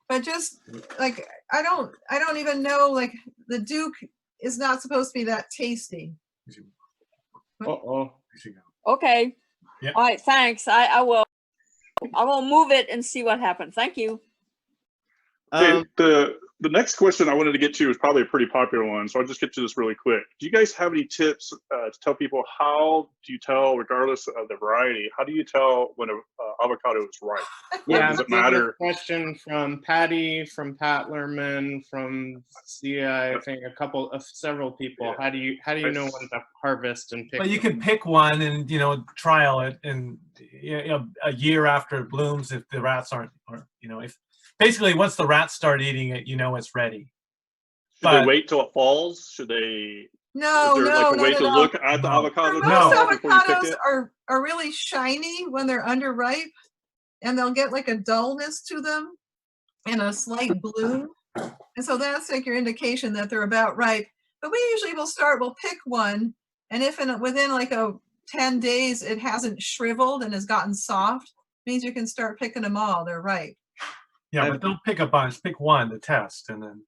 But just like, I don't even know, like the Duke is not supposed to be that tasty. Uh-oh. Okay. Yeah. All right, thanks. I will move it and see what happens. Thank you. Hey, the next question I wanted to get to is probably a pretty popular one, so I'll just get to this really quick. Do you guys have any tips to tell people, how do you tell, regardless of the variety, how do you tell when an avocado is ripe? Yeah, Does it we have a matter? question from Patty, from Pat Lerman, from Cia, I think several people. Yeah. How do you know when to harvest and pick? But you them? can pick one and, you know, trial it, and you know, a year after it blooms, if the rats aren't, or, you know, if basically once the rats start eating it, you know it's ready. Should they But wait till it falls? Should they? No, is there no, like a no, way no, to no. look at the No. avocado Most No. before you pick avocados it? are really shiny when they're underripe, and they'll get like a dullness to them and a slight bloom. And so that's like your indication that they're about ripe. But we usually we'll pick one, and if within like 10 days it hasn't shriveled and has gotten soft, means you can start picking them all. They're ripe. yeah, but don't pick a bunch. Pick one to test, and then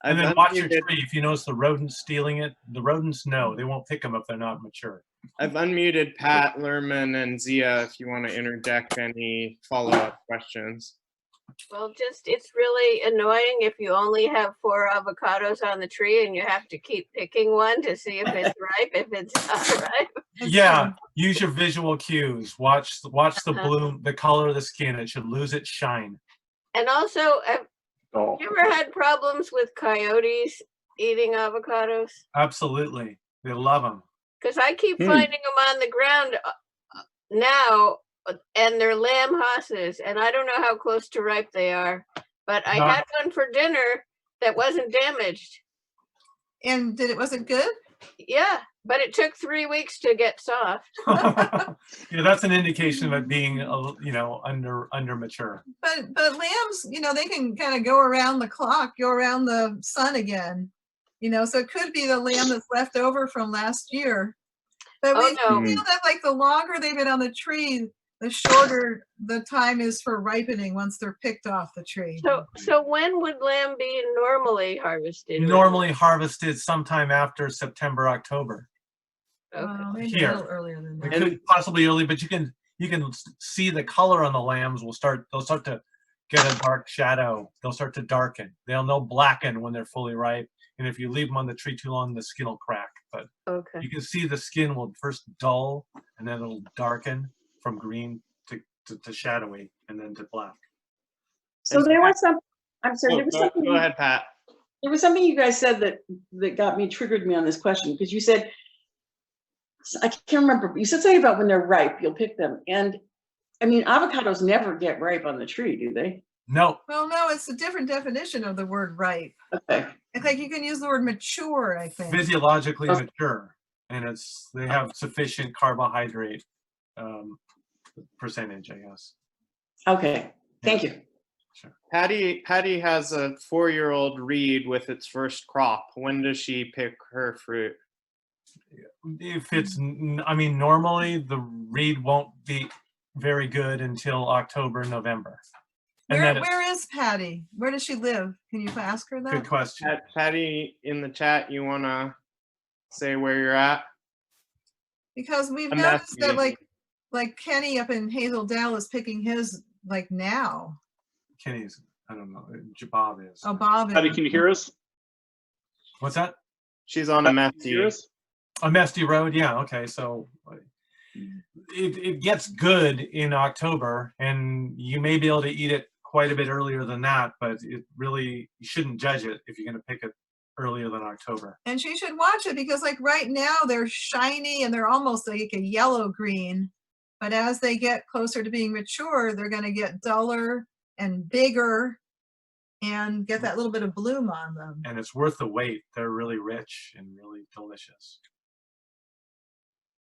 I've watch your unmuted- tree. If you notice the rodents stealing it, the rodents know they won't pick them if they're not mature. I've unmuted Pat Lerman and Zia if you want to interject any follow-up questions. Well, it's really annoying if you only have 4 avocados on the tree and you have to keep picking one to see if it's ripe, if it's not ripe. Yeah, use your visual cues. Watch the bloom, the color of the skin. It should lose its shine. And also, have Oh. you ever had problems with coyotes eating avocados? Absolutely, they love them. Because I keep finding them on the ground now, and they're lamb hosses, and I don't know how close to ripe they are. But I had one for dinner that wasn't damaged. And was it good? Yeah, but it took 3 weeks to get soft. Yeah, that's an indication of it being, you know, under mature. But lambs, you know, they can kind of go around the clock, go around the sun again. You know, so it could be the lamb that's left over from last year. But we feel that like the longer they've been on the tree, the shorter the time is for ripening once they're picked off the tree. So when would lamb be normally harvested? Normally harvested sometime after September, October. Okay. Maybe Here. a little earlier than It that. could possibly early, but you can see the color on the lambs they'll start to get a dark shadow. They'll start to darken. They'll blacken when they're fully ripe. And if you leave them on the tree too long, the skin will crack. But Okay. you can see the skin will first dull, and then it'll darken from green to shadowy, and then to black. So there was some, I'm sorry, there was something. Go ahead, Pat. There was something you guys said that triggered me on this question, because you said, I can't remember, but you said something about when they're ripe, you'll pick them. And I mean, avocados never get ripe on the tree, do they? No. Well, no, it's a different definition of the word ripe. Okay. I think you can use the word mature, I think. Physiologically mature, and they have sufficient carbohydrate percentage, I guess. Okay. Thank you. Sure. Patty has a 4-year-old reed with its first crop. When does she pick her fruit? If it's, I mean, normally the reed won't be very good until October, November. And Where is Patty? Where does she live? Can you ask her that? good question. Patty, in the chat, you want to say where you're at? Because we've I'm noticed that asking. like Kenny up in Hazel Dell is picking his like now. Kenny's, I don't know, Bob is. Oh, Bob. Patty, can you hear us? What's that? She's on a Can you messy. hear us? A Mesty Road, yeah, okay, so it gets good in October, and you may be able to eat it quite a bit earlier than that, but it really, you shouldn't judge it if you're going to pick it earlier than October. And she should watch it because like right now they're shiny and they're almost like a yellow green. But as they get closer to being mature, they're going to get duller and bigger and get that little bit of bloom on them. And it's worth the wait. They're really rich and really delicious.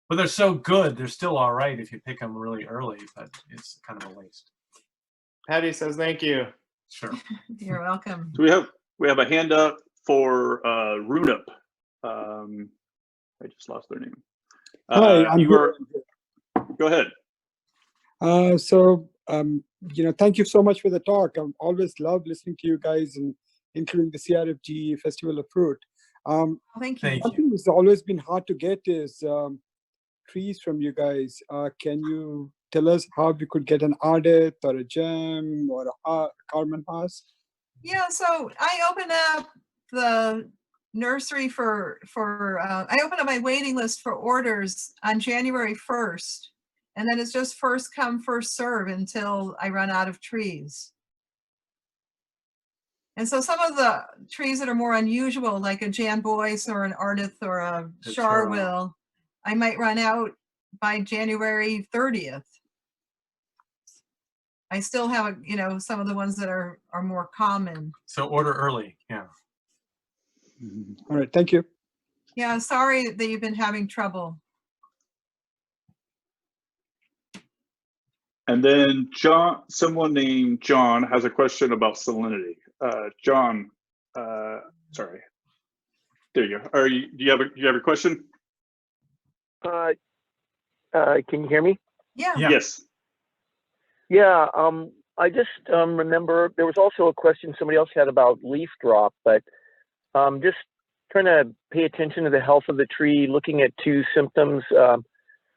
But they're so good, they're still all right if you pick them really early, but it's kind of a waste. Patty says thank you. Sure. You're welcome. So we have a hand up for Runup. I just lost their name. Hi, I'm go ahead. Thank you so much for the talk. I've always loved listening to you guys, and including the CRFG Festival of Fruit. Thank you. Something that's always been hard to get is trees from you guys. Can you tell us how we could get an Ardith or a Gem or a Carmen Haas? Yeah, so I opened up the nursery I opened up my waiting list for orders on January 1st. And then it's just first come, first serve until I run out of trees. And so some of the trees that are more unusual, like a Jambois or an Ardith or a Charwill, I might run out by January 30th. I still have, some of the ones that are more common. So order early, yeah. All right, thank you. Yeah, sorry that you've been having trouble. And then someone named John has a question about salinity. John, sorry. There you go. Do you have a question? Can you hear me? Yeah. Yes. Yeah. I just remember there was also a question somebody else had about leaf drop, but just trying to pay attention to the health of the tree, looking at two symptoms,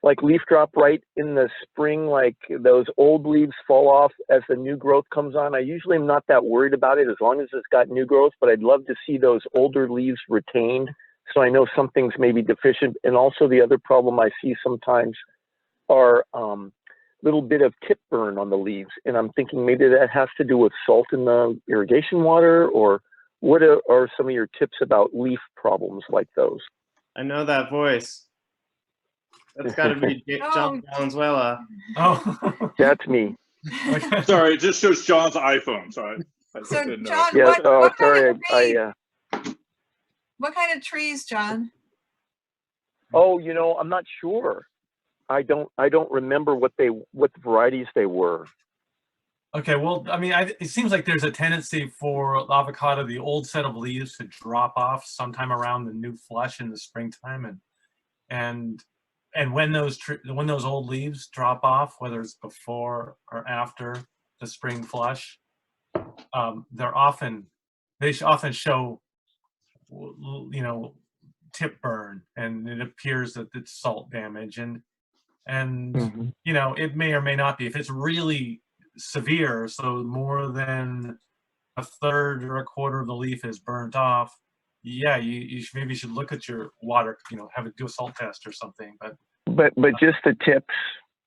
like leaf drop right in the spring, like those old leaves fall off as the new growth comes on. I usually am not that worried about it as long as it's got new growth, but I'd love to see those older leaves retained so I know something's maybe deficient. And also the other problem I see sometimes are little bit of tip burn on the leaves. And I'm thinking maybe that has to do with salt in the irrigation water, or what are some of your tips about leaf problems like those? I know that voice. That's got to be John Valenzuela. Oh, that's me. Sorry, it just shows John's iPhone. Sorry. So John, yeah, what sorry, what kind of trees, John? Oh, I'm not sure. I don't remember what varieties they were. okay. Well, I mean, it seems like there's a tendency for avocado, the old set of leaves, to drop off sometime around the new flush in the springtime, and when those old leaves drop off, whether it's before or after the spring flush, they often show, tip burn, and it appears that it's salt damage, and it may or may not be. If it's really severe, so more than a third or a quarter of the leaf is burnt off, yeah, you maybe should look at your water, have it do a salt test or something. But just the tips,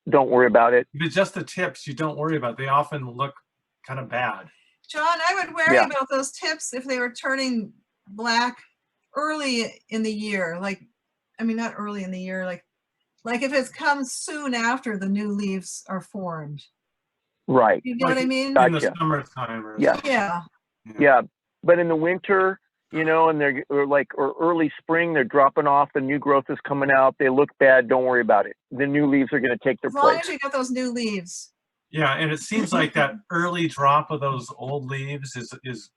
don't worry about it. If it's just the tips, you don't worry about it. They often look kind of bad. John, I would worry about those tips if they were turning black early in the year. Not early in the year, like if it's come soon after the new leaves are formed. Right. You know what I mean? In the summertime or something. Yeah. But in the winter, and they're or early spring, they're dropping off, the new growth is coming out, they look bad, don't worry about it. The new leaves are going to take their place. As long as you get those new leaves. Yeah, and it seems like that early drop of those old leaves is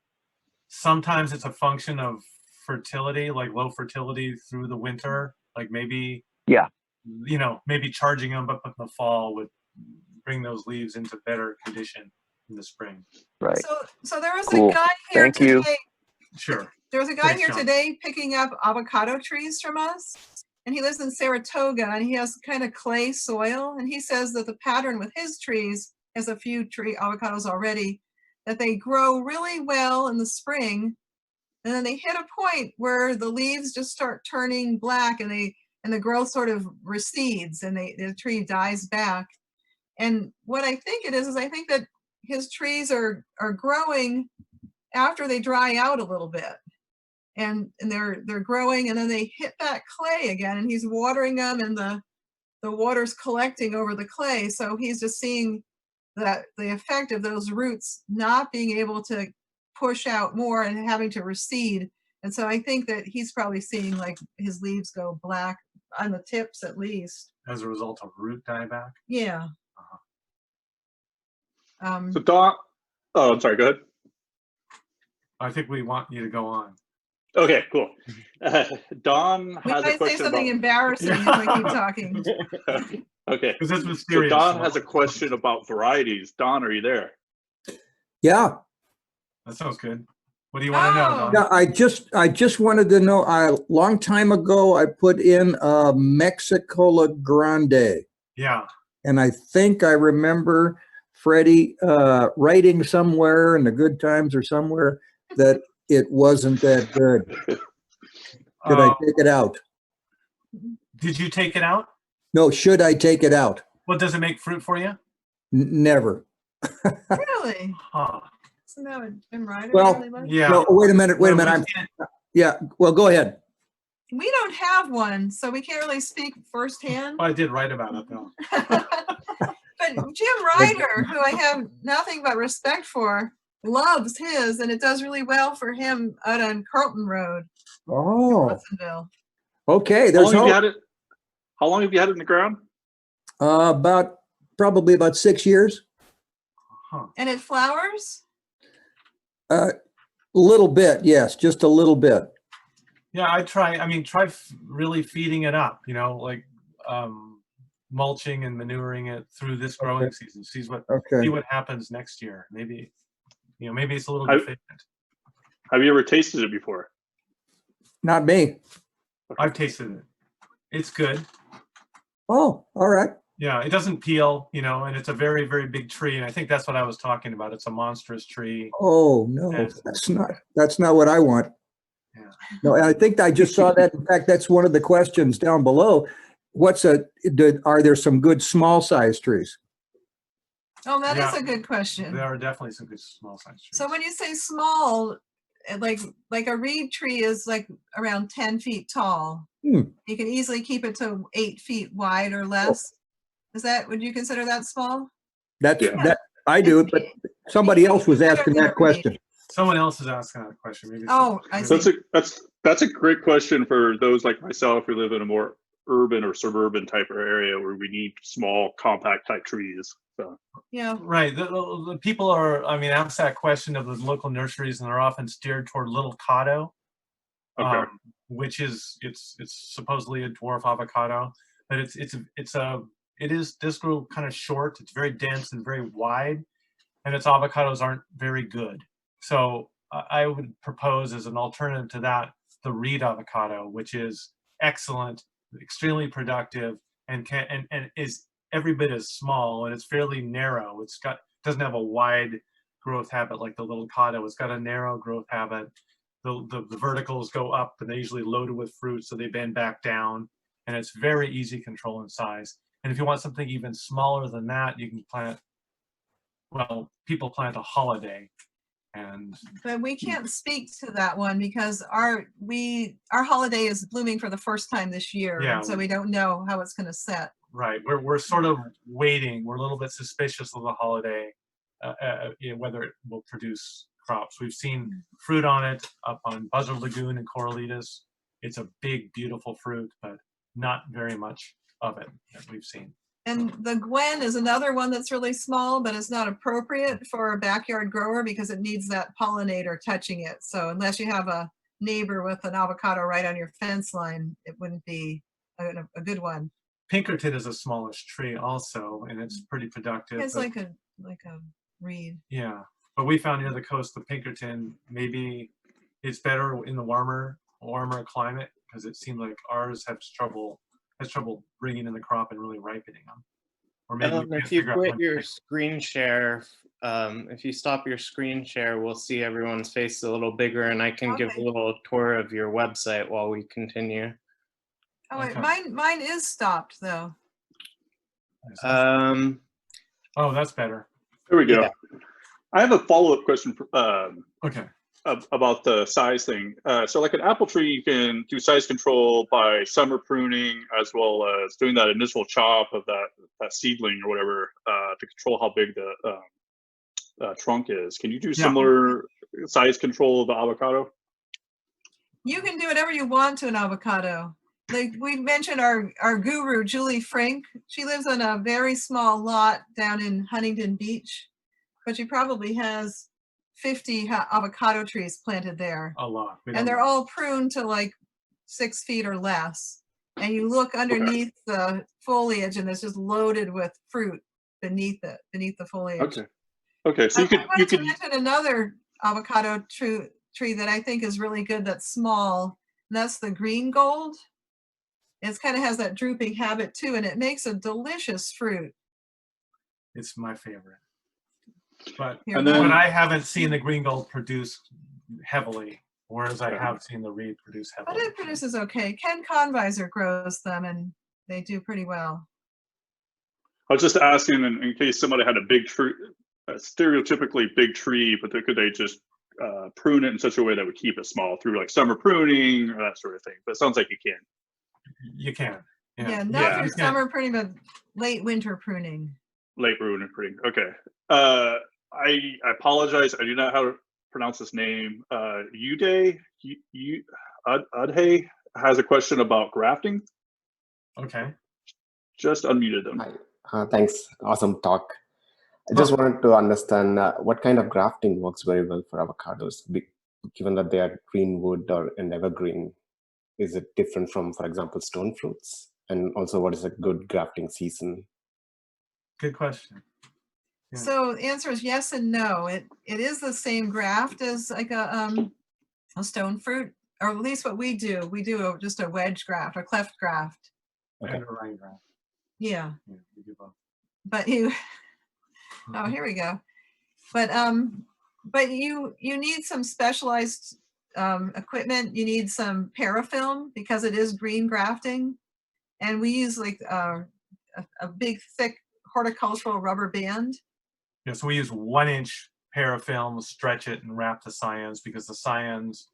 sometimes it's a function of fertility, like low fertility through the winter, like maybe maybe charging them up in the fall would bring those leaves into better condition in the spring. Right. So there was a guy here Thank today. you. Sure. There was a guy Thanks, here John. today picking up avocado trees from us, and he lives in Saratoga, and he has kind of clay soil, and he says that the pattern with his trees, has a few avocados already, that they grow really well in the spring, and then they hit a point where the leaves just start turning black, and the growth sort of recedes, and the tree dies back. And what I think it is I think that his trees are growing after they dry out a little bit. and they're growing, and then they hit that clay again, and he's watering them, and the water's collecting over the clay. So he's just seeing that the effect of those roots not being able to push out more and having to recede. And so I think that he's probably seeing like his leaves go black on the tips at least. As a result of root dieback? Yeah. So Don, oh, I'm sorry, go ahead. I think we want you to go on. Okay, cool. Don We has a might say question something about, embarrassing if I keep talking. okay. Because it's So mysterious. Don has a question about varieties. Don, are you there? Yeah, That sounds good. What do you want to know, Don? yeah. I just wanted to know. A long time ago, I put in Mexicola Grande, Yeah. and I think I remember Freddy writing somewhere in the Good Times or somewhere that it wasn't that good. Should I take it out? Did you take it out? No, should I take it out? What, does it make fruit for you? Never. Really? Huh. Isn't that what Jim Ryder Well, really likes? Yeah. No, wait a minute. Wait a Well, minute. Yeah. Well, go ahead. We don't have one, so we can't really speak firsthand. I did write about it though. But Jim Ryder, who I have nothing but respect for, loves his, and it does really well for him out on Carlton Road, Oh, Watsonville. okay. How There's long have you hope. had it? How long have you had it in the ground? Probably about 6 years. Huh. And it flowers? A little bit, yes, just a little bit. Yeah, try really feeding it up, you know, like mulching and manuring it through this growing season. See what happens next year. Maybe, you know, maybe it's a little deficient. Have you ever tasted it before? Not me. I've tasted it. It's good. Oh, all right. Yeah, it doesn't peel, you know, and it's a very, very big tree. And I think that's what I was talking about. It's a monstrous tree. Oh no, And- that's not what I want. Yeah. No, and I think I just saw that. In fact, that's one of the questions down below. Are there some good small size trees? Oh, that is Yeah. a good question. There are definitely some good small size trees. So when you say small, like a reed tree is like around 10 feet tall. Hmm. You can easily keep it to 8 feet wide or less. Would you consider that small? That Yeah. I do, but somebody else was asking that question. Someone else is asking that question. Maybe. Oh, I see. That's a great question for those like myself who live in a more urban or suburban type of area where we need small, compact type trees. So. Yeah. Right. The people are, ask that question of the local nurseries, and they're often steered toward little cotto, which is it's supposedly a dwarf avocado, but this grew kind of short. It's very dense and very wide, and its avocados aren't very good. So I would propose as an alternative to that the reed avocado, which is excellent, extremely productive, and is every bit as small, and it's fairly narrow. Doesn't have a wide growth habit like the little cotto. It's got a narrow growth habit. The verticals go up, and they're usually loaded with fruit, so they bend back down, and it's very easy control in size. And if you want something even smaller than that, you can plant, well, people plant a holiday. But we can't speak to that one because our holiday is blooming for the first time this year. Yeah. And so we don't know how it's going to set. Right, we're sort of waiting. We're a little bit suspicious of the holiday, whether it will produce crops. We've seen fruit on it up on Buzzard Lagoon and Coralitas. It's a big, beautiful fruit, but not very much of it that we've seen. And the Gwen is another one that's really small, but it's not appropriate for a backyard grower because it needs that pollinator touching it. So unless you have a neighbor with an avocado right on your fence line, it wouldn't be a good one. Pinkerton is a smallish tree also, and it's pretty productive. It's like a reed. Yeah, but we found near the coast, the Pinkerton, maybe it's better in the warmer climate because it seemed like ours has trouble bringing in the crop and really ripening them. Or maybe if you quit your screen share, if you stop your screen share, we'll see everyone's face a little bigger, and I can give a little tour of your website while we continue. Oh, wait, mine is stopped though. Oh, that's better. There we go. Yeah. I have a follow-up question. Okay. about the size thing. So like an apple tree, you can do size control by summer pruning, as well as doing that initial chop of that seedling or whatever to control how big the trunk is. Can you do similar size control of the avocado? You can do whatever you want to an avocado. Like we mentioned our guru, Julie Frank. She lives on a very small lot down in Huntington Beach, but she probably has 50 avocado trees planted there. A lot. And they're all pruned to like 6 feet or less. And you look underneath the foliage and it's just loaded with fruit beneath the foliage. Okay. Okay. So you could mention another avocado tree that I think is really good that's small. And that's the green gold. It kind of has that drooping habit too, and it makes a delicious fruit. It's my favorite. But And then- I haven't seen the green gold produce heavily, whereas I have seen the reed produce heavily. But it produces okay. Ken Convisor grows them, and they do pretty well. I was just asking in case somebody had a big tree, a stereotypically big tree, but could they just prune it in such a way that would keep it small through like summer pruning or that sort of thing? But it sounds like you can. You can. Yeah, not for summer pruning, but late winter pruning. Late winter pruning. Okay. I apologize. I do not know how to pronounce this name. Udhay has a question about grafting. Okay. Just unmuted them. Hi. Thanks. Awesome talk. I just wanted to understand what kind of grafting works very well for avocados, given that they are green wood or an evergreen. Is it different from, for example, stone fruits? And also, what is a good grafting season? Good question. Yeah. So the answer is yes and no. It is the same graft as like a stone fruit, or at least what we do. We do just a wedge graft or cleft graft. And a rind graft. Yeah. Yeah, we do both. But you, oh, here we go. But you need some specialized equipment. You need some parafilm because it is green grafting, and we use like a big thick horticultural rubber band. Yeah, so we use 1-inch parafilm, stretch it, and wrap the cyans because the cyans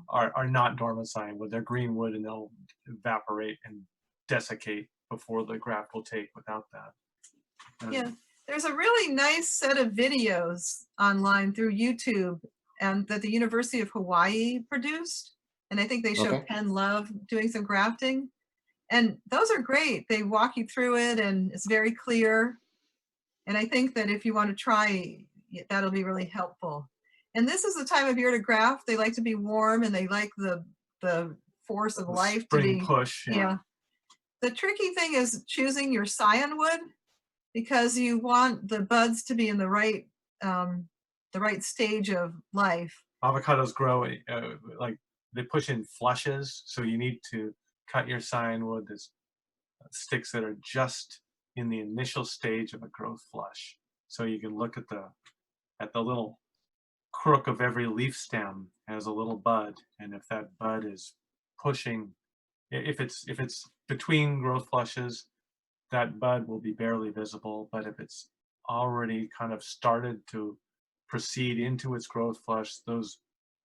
are not dormant cyan wood. They're green wood, and they'll evaporate and desiccate before the graft will take without that. Yeah, there's a really nice set of videos online through YouTube and that the University of Hawaii produced. And I think they show Penn Love doing some grafting. And those are great. They walk you through it and it's very clear. And I think that if you want to try, that'll be really helpful. And this is the time of year to graft. They like to be warm and they like the force of life to be push. Yeah. The tricky thing is choosing your cyan wood because you want the buds to be in the right stage of life. Avocados grow like they push in flushes, so you need to cut your cyan wood. There's sticks that are just in the initial stage of a growth flush, so you can look at the little crook of every leaf stem as a little bud, and if that bud is pushing, if it's between growth flushes, that bud will be barely visible. But if it's already kind of started to proceed into its growth flush, those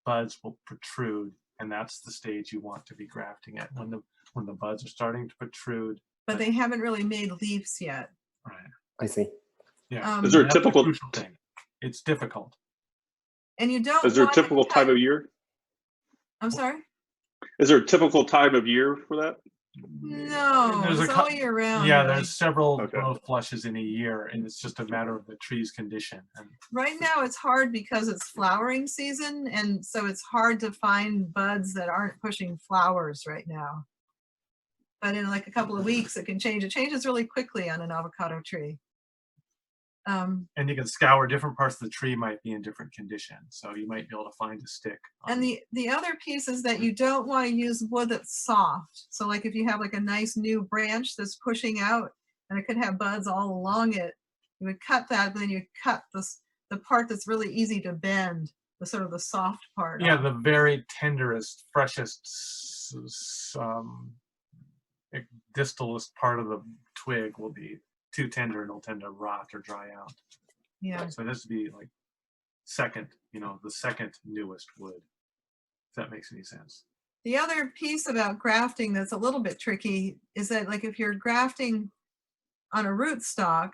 buds will protrude, and that's the stage you want to be grafting at, when the buds are starting to protrude. But they haven't really made leaves yet. Right. I see. Yeah. Is there a That's typical the crucial thing? It's difficult. And you don't. Is there a want to typical cut- time of year? I'm sorry? Is there a typical time of year for that? No, There's it's all year round. Yeah, really. there's several Okay. growth flushes in a year, and it's just a matter of the tree's condition. And Right now it's hard because it's flowering season, and so it's hard to find buds that aren't pushing flowers right now. But in like a couple of weeks, it can change. It changes really quickly on an avocado tree. and you can scour different parts of the tree, might be in different conditions, so you might be able to find a stick. And the other piece is that you don't want to use wood that's soft. So like if you have like a nice new branch that's pushing out and it could have buds all along it, you would cut that, but then you cut the part that's really easy to bend, the sort of the soft part. Yeah, off. the very tenderest, freshest, distalist part of the twig will be too tender and it'll tend to rot or dry out. Yeah. So it has to be like second, the second newest wood, if that makes any sense. The other piece about grafting that's a little bit tricky is that, like, if you're grafting on a rootstock,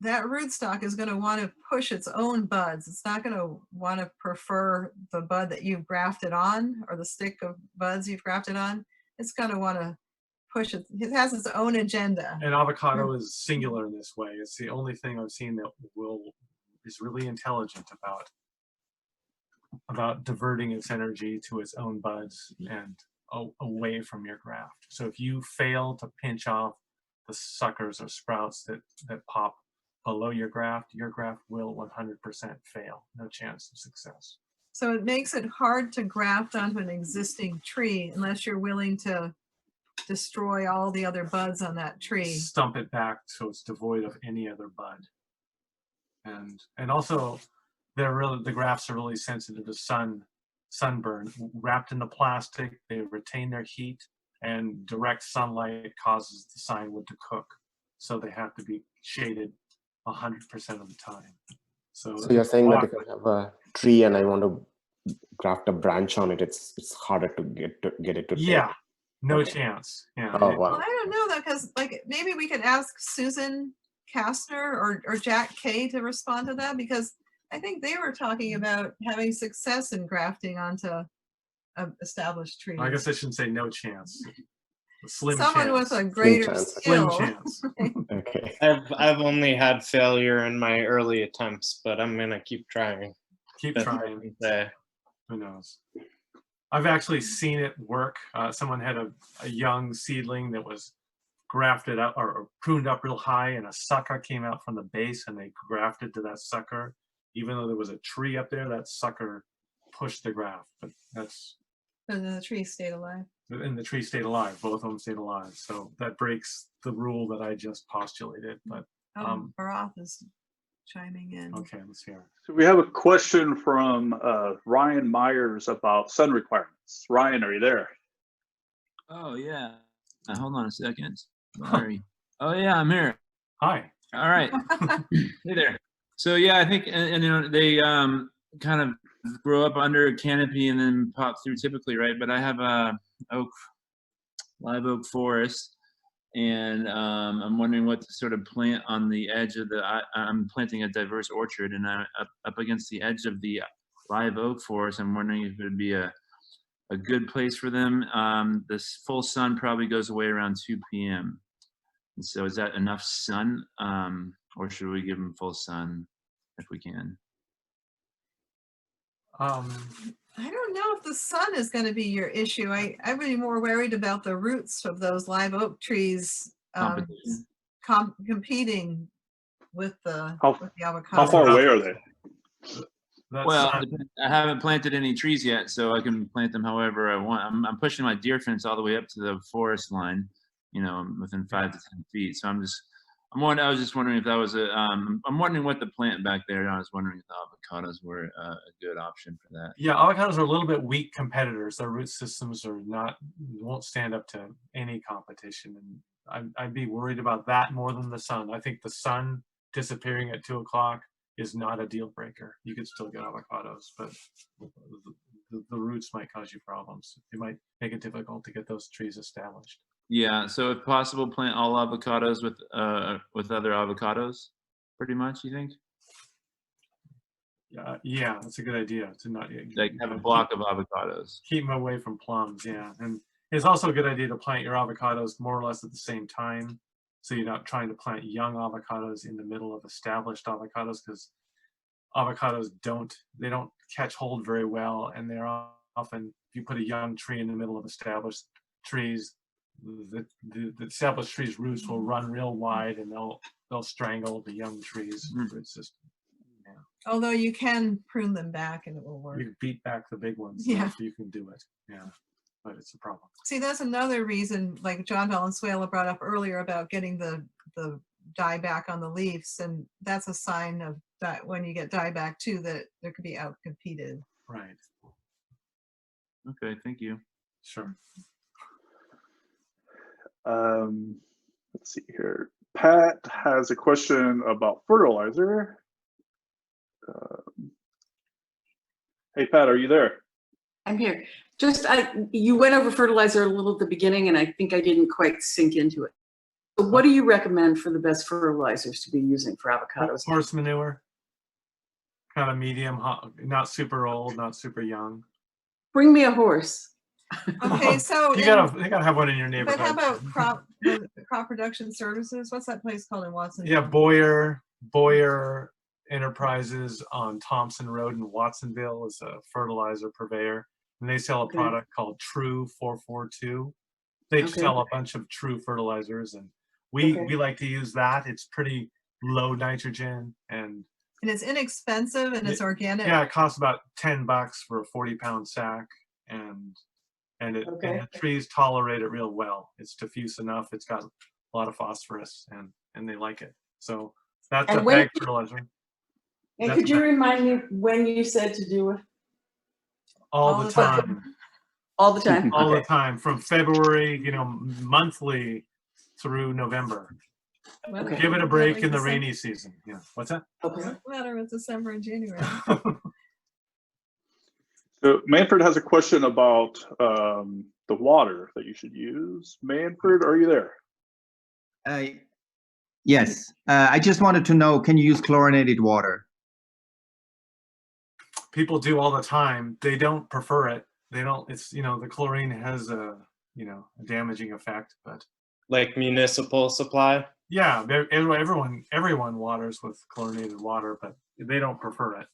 that rootstock is going to want to push its own buds. It's not going to want to prefer the bud that you've grafted on, or the stick of buds you've grafted on. It's going to want to push it. It has its own agenda. And avocado is singular in this way. It's the only thing I've seen that is really intelligent about diverting its energy to its own buds and away from your graft. So if you fail to pinch off the suckers or sprouts that pop below your graft will 100% fail. No chance of success. So it makes it hard to graft onto an existing tree unless you're willing to destroy all the other buds on that tree. Stump it back so it's devoid of any other bud. And also the grafts are really sensitive to sunburn. Wrapped in the plastic, they retain their heat, and direct sunlight causes the cyan wood to cook. So they have to be shaded 100% of the time. So you're saying that if I have a tree and I want to graft a branch on it, it's harder to get it to yeah, take. no Okay. chance. Yeah. Oh, wow. Well, I don't know though, because like maybe we could ask Susan Kastner or Jack Kay to respond to that, because I think they were talking about having success in grafting onto established trees. I guess I shouldn't say no chance. A slim Someone chance. with a greater chance. Slim skill. chance. Okay. I've only had failure in my early attempts, but I'm gonna keep trying. Keep That's all I trying. can say. Who knows? I've actually seen it work. Someone had a young seedling that was grafted up or pruned up real high, and a sucker came out from the base, and they grafted to that sucker. Even though there was a tree up there, that sucker pushed the graft. But that's. And the tree stayed alive. And the tree stayed alive. Both of them stayed alive. So that breaks the rule that I just postulated. But Barath is chiming in. okay, let's hear. So we have a question from Ryan Myers about sun requirements. Ryan, are you there? Oh yeah. Hold on a second. Sorry. Oh yeah, I'm here. Hi. All right. Hey there. So yeah, I think and they kind of grow up under a canopy and then pop through typically, right? But I have a live oak forest, and I'm wondering what to sort of plant on the edge of I'm planting a diverse orchard, and I'm up against the edge of the live oak forest. I'm wondering if it would be a good place for them. This full sun probably goes away around 2 p.m. And so is that enough sun, or should we give them full sun if we can? I don't know if the sun is going to be your issue. I would be more worried about the roots of those live oak trees competing with the avocado. How far away are they? Well, I haven't planted any trees yet, so I can plant them however I want. I'm pushing my deer fence all the way up to the forest line, within 5 to 10 feet. So I was just wondering if that was I'm wondering what the plant back there. I was wondering if the avocados were a good option for that. Yeah, avocados are a little bit weak competitors. Their root systems won't stand up to any competition. And I'd be worried about that more than the sun. I think the sun disappearing at 2 o'clock is not a deal breaker. You could still get avocados, but the roots might cause you problems. It might make it difficult to get those trees established. Yeah, so if possible, plant all avocados with other avocados, pretty much, you think? Yeah, that's a good idea. To not like have a block of avocados. Keep them away from plums, yeah. And it's also a good idea to plant your avocados more or less at the same time. So you're not trying to plant young avocados in the middle of established avocados, because avocados don't catch hold very well, and they're often, if you put a young tree in the middle of established trees, the established trees' roots will run real wide, and they'll strangle the young trees' root system. Yeah. Although you can prune them back and it will work. You beat back the big ones. Yeah, if you can do it. Yeah. But it's a problem. See, that's another reason, like John Valenzuela brought up earlier about getting the dye back on the leaves, and that's a sign of that when you get dye back too, that there could be outcompeted. Right. Okay, thank you. Sure. Let's see here. Pat has a question about fertilizer. Hey, Pat, are you there? I'm here. Just, you went over fertilizer a little at the beginning, and I think I didn't quite sink into it. So what do you recommend for the best fertilizers to be using for avocados? Horse manure, kind of medium, not super old, not super young. Bring me a horse. Okay, so you gotta have one in your neighborhood. But how about crop production services? What's that place called in Watson? Yeah, Boyer Enterprises on Thompson Road in Watsonville is a fertilizer purveyor, and they sell a product called True 442. They sell a bunch of True fertilizers, and we like to use that. It's pretty low nitrogen and it's inexpensive and it's organic. Yeah, it costs about $10 for a 40-pound sack, and and the trees tolerate it real well. It's diffuse enough. It's got a lot of phosphorus, and they like it. So that's a bag fertilizer. And could you remind me when you said to do it? All the time. All the time. All the time, from February, monthly through November. Give it a break in the rainy season. Yeah. What's that? What matter with December and January? So Manfred has a question about the water that you should use. Manfred, are you there? Yes. I just wanted to know, can you use chlorinated water? People do all the time. They don't prefer it. They don't. It's the chlorine has a a damaging effect, but like municipal supply. Yeah, everyone waters with chlorinated water, but they don't prefer it.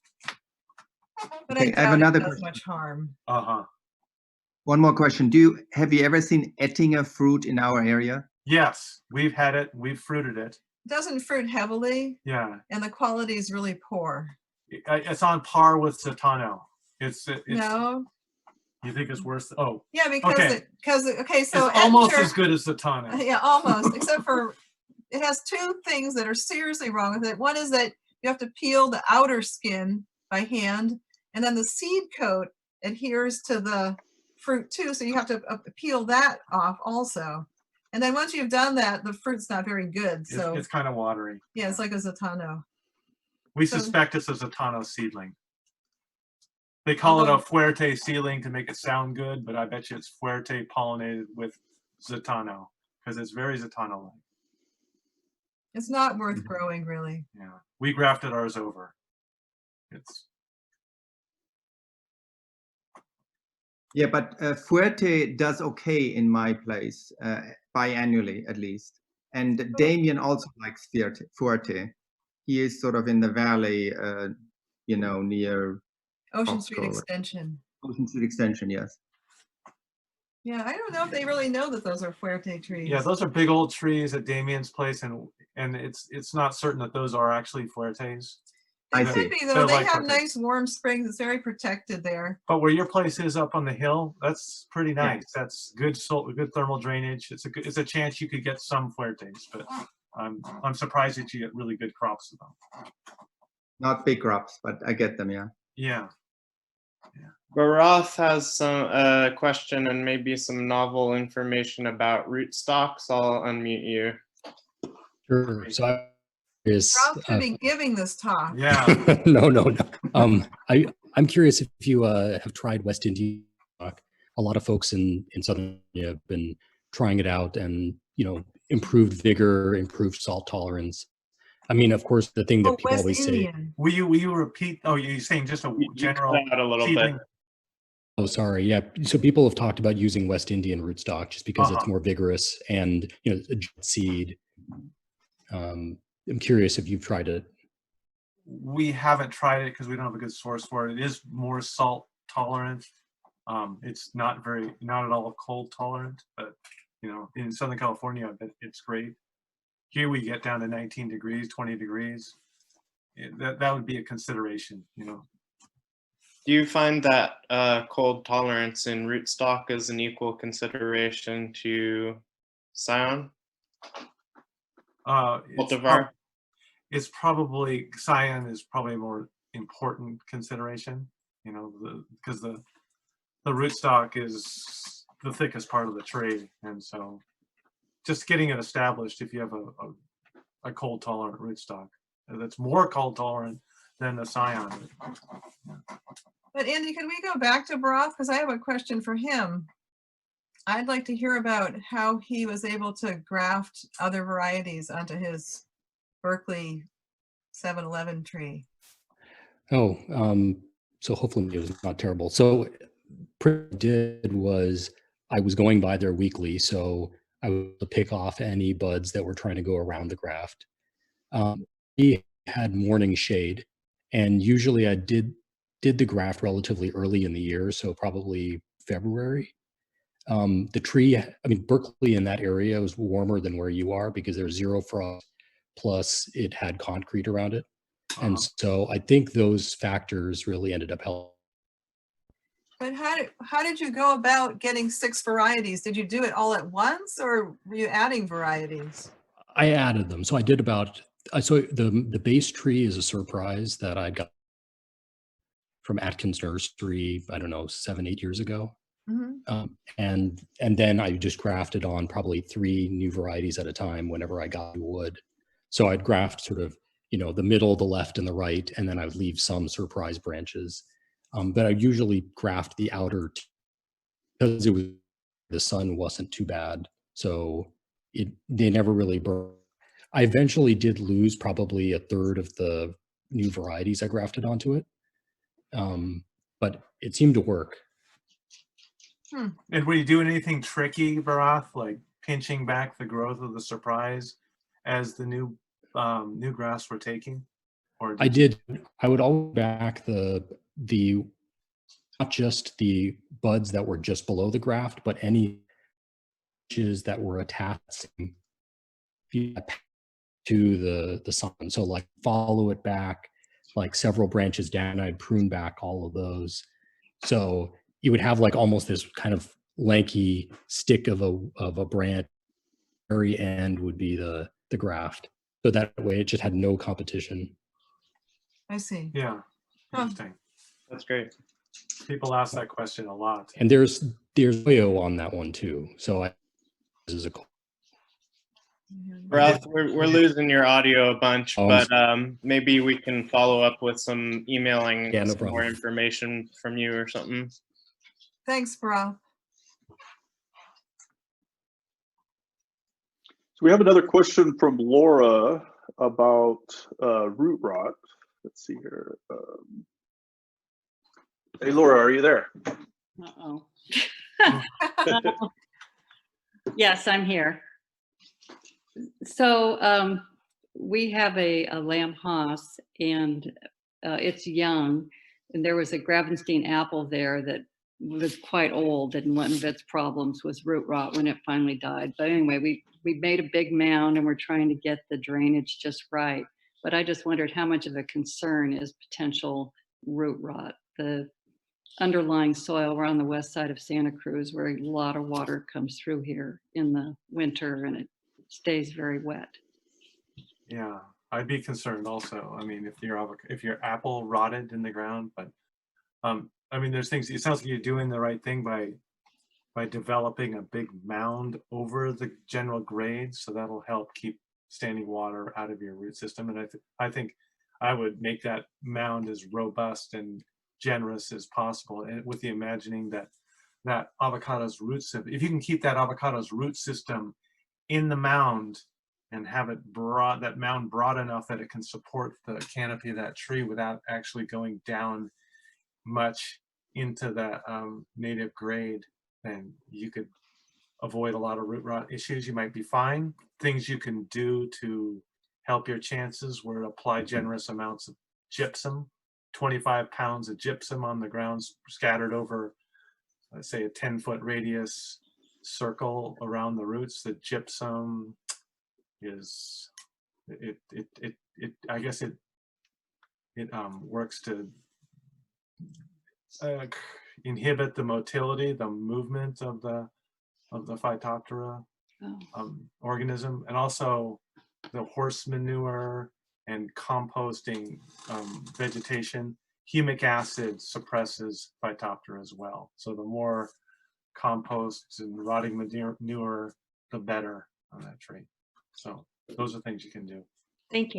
But Okay, I have another it does question. much harm. One more question. Have you ever seen Ettinger fruit in our area? Yes, we've had it. We've fruited it. It doesn't fruit heavily. Yeah. And the quality is really poor. It's on par with Zatano. It's no. You think it's worse? Oh. Yeah, because so it's almost as good as Zatano. Yeah, almost, except for it has two things that are seriously wrong with it. One is that you have to peel the outer skin by hand, and then the seed coat adheres to the fruit too, so you have to peel that off also. And then once you've done that, the fruit's not very good. So it's kind of watery. Yeah, it's like a Zatano. We suspect it's a Zatano seedling. They call it a Fuerte seedling to make it sound good, but I bet you it's Fuerte pollinated with Zatano because it's very Zatano-like. It's not worth growing, really. Yeah, we grafted ours over. Yeah, but Fuerte does okay in my place, biannually at least. And Damien also likes Fuerte. He is sort of in the valley, near Ocean Street Extension. Ocean Street Extension, yes. Yeah, I don't know if they really know that those are Fuerte trees. Yeah, those are big old trees at Damien's place, and it's not certain that those are actually Fuertes. They could be though. They have nice warm springs. It's very protected there. But where your place is up on the hill, that's pretty nice. Yeah. That's good thermal drainage. It's a chance you could get some Fuertes, but I'm surprised that you get really good crops of them. Not big crops, but I get them. Yeah. Yeah. Barath has some question and maybe some novel information about rootstocks. I'll unmute you. Sure. So Ralph should be giving this talk. Yeah. No. I'm curious if you have tried West Indian stock. A lot of folks in Southern India have been trying it out, and improved vigor, improved salt tolerance. I mean, of course, the thing that people West always Indian. say. Will you repeat? Oh, you're saying just a general a little bit. Oh, sorry. Yeah. So people have talked about using West Indian rootstock just because it's more vigorous and a seed. I'm curious if you've tried it. We haven't tried it because we don't have a good source for it. It is more salt tolerant. It's not at all cold tolerant, but in Southern California, I bet it's great. Here we get down to 19 degrees, 20 degrees. That would be a consideration, Do you find that cold tolerance in rootstock is an equal consideration to Cyan? It's probably Cyan is probably a more important consideration, because the rootstock is the thickest part of the tree, and so just getting it established. If you have a cold tolerant rootstock that's more cold tolerant than the Cyan. But Andy, can we go back to Broth? Because I have a question for him. I'd like to hear about how he was able to graft other varieties onto his Berkeley 711 tree. Oh, so hopefully it was not terrible. So what I did was I was going by there weekly, so I would pick off any buds that were trying to go around the graft. He had morning shade, and usually I did the graft relatively early in the year, so probably February. The tree, I mean, Berkeley in that area was warmer than where you are because there's zero frost, plus it had concrete around it. And so I think those factors really ended up helping. But how did you go about getting 6 varieties? Did you do it all at once, or were you adding varieties? I added them. So I did about, so the base tree is a surprise that I got from Atkins Nursery, I don't know, 7-8 years ago. And then I just grafted on probably 3 new varieties at a time whenever I got wood. So I'd graft sort of, you know, the middle, the left, and the right, and then I would leave some surprise branches. But I usually graft the outer because the sun wasn't too bad, so they never really burned. I eventually did lose probably 1/3 of the new varieties I grafted onto it, but it seemed to work. And were you doing anything tricky, Barath, like pinching back the growth of the surprise as the new grafts were taking? Or I did. I would always back the not just the buds that were just below the graft, but any branches that were attaching to the sun. So like follow it back like several branches down. I'd prune back all of those. So you would have like almost this kind of lanky stick of a branch. Very end would be the graft. So that way it just had no competition. I see. Yeah, interesting. That's great. People ask that question a lot. And there's oil on that one too. So this is a Ralph, we're losing your audio a bunch, but maybe we can follow up with some emailing some more information from you or something. Thanks, Broth. So we have another question from Laura about root rot. Let's see here. Hey, Laura, are you there? Uh-oh. Yes, I'm here. So we have a lamb Haas, and it's young. And there was a Gravenstein apple there that was quite old, and one of its problems was root rot when it finally died. But anyway, we made a big mound, and we're trying to get the drainage just right. But I just wondered how much of a concern is potential root rot. The underlying soil, we're on the west side of Santa Cruz, where a lot of water comes through here in the winter, and it stays very wet. Yeah, I'd be concerned also. I mean, if your apple rotted in the ground, but I mean, there's things. It sounds like you're doing the right thing by developing a big mound over the general grade, so that'll help keep standing water out of your root system. And I think I would make that mound as robust and generous as possible, and with the imagining that avocado's root system, if you can keep that avocado's root system in the mound and have it that mound broad enough that it can support the canopy of that tree without actually going down much into that native grade, then you could avoid a lot of root rot issues. You might be fine. Things you can do to help your chances were to apply generous amounts of gypsum, 25 pounds of gypsum on the ground scattered over, let's say, a 10-foot radius circle around the roots. The gypsum is I guess it works to inhibit the motility, the movement of the Phytophthora organism, and also the horse manure and composting vegetation. Humic acid suppresses Phytophthora as well. So the more compost and rotting manure, the better on that tree. So those are things you can do. Thank you.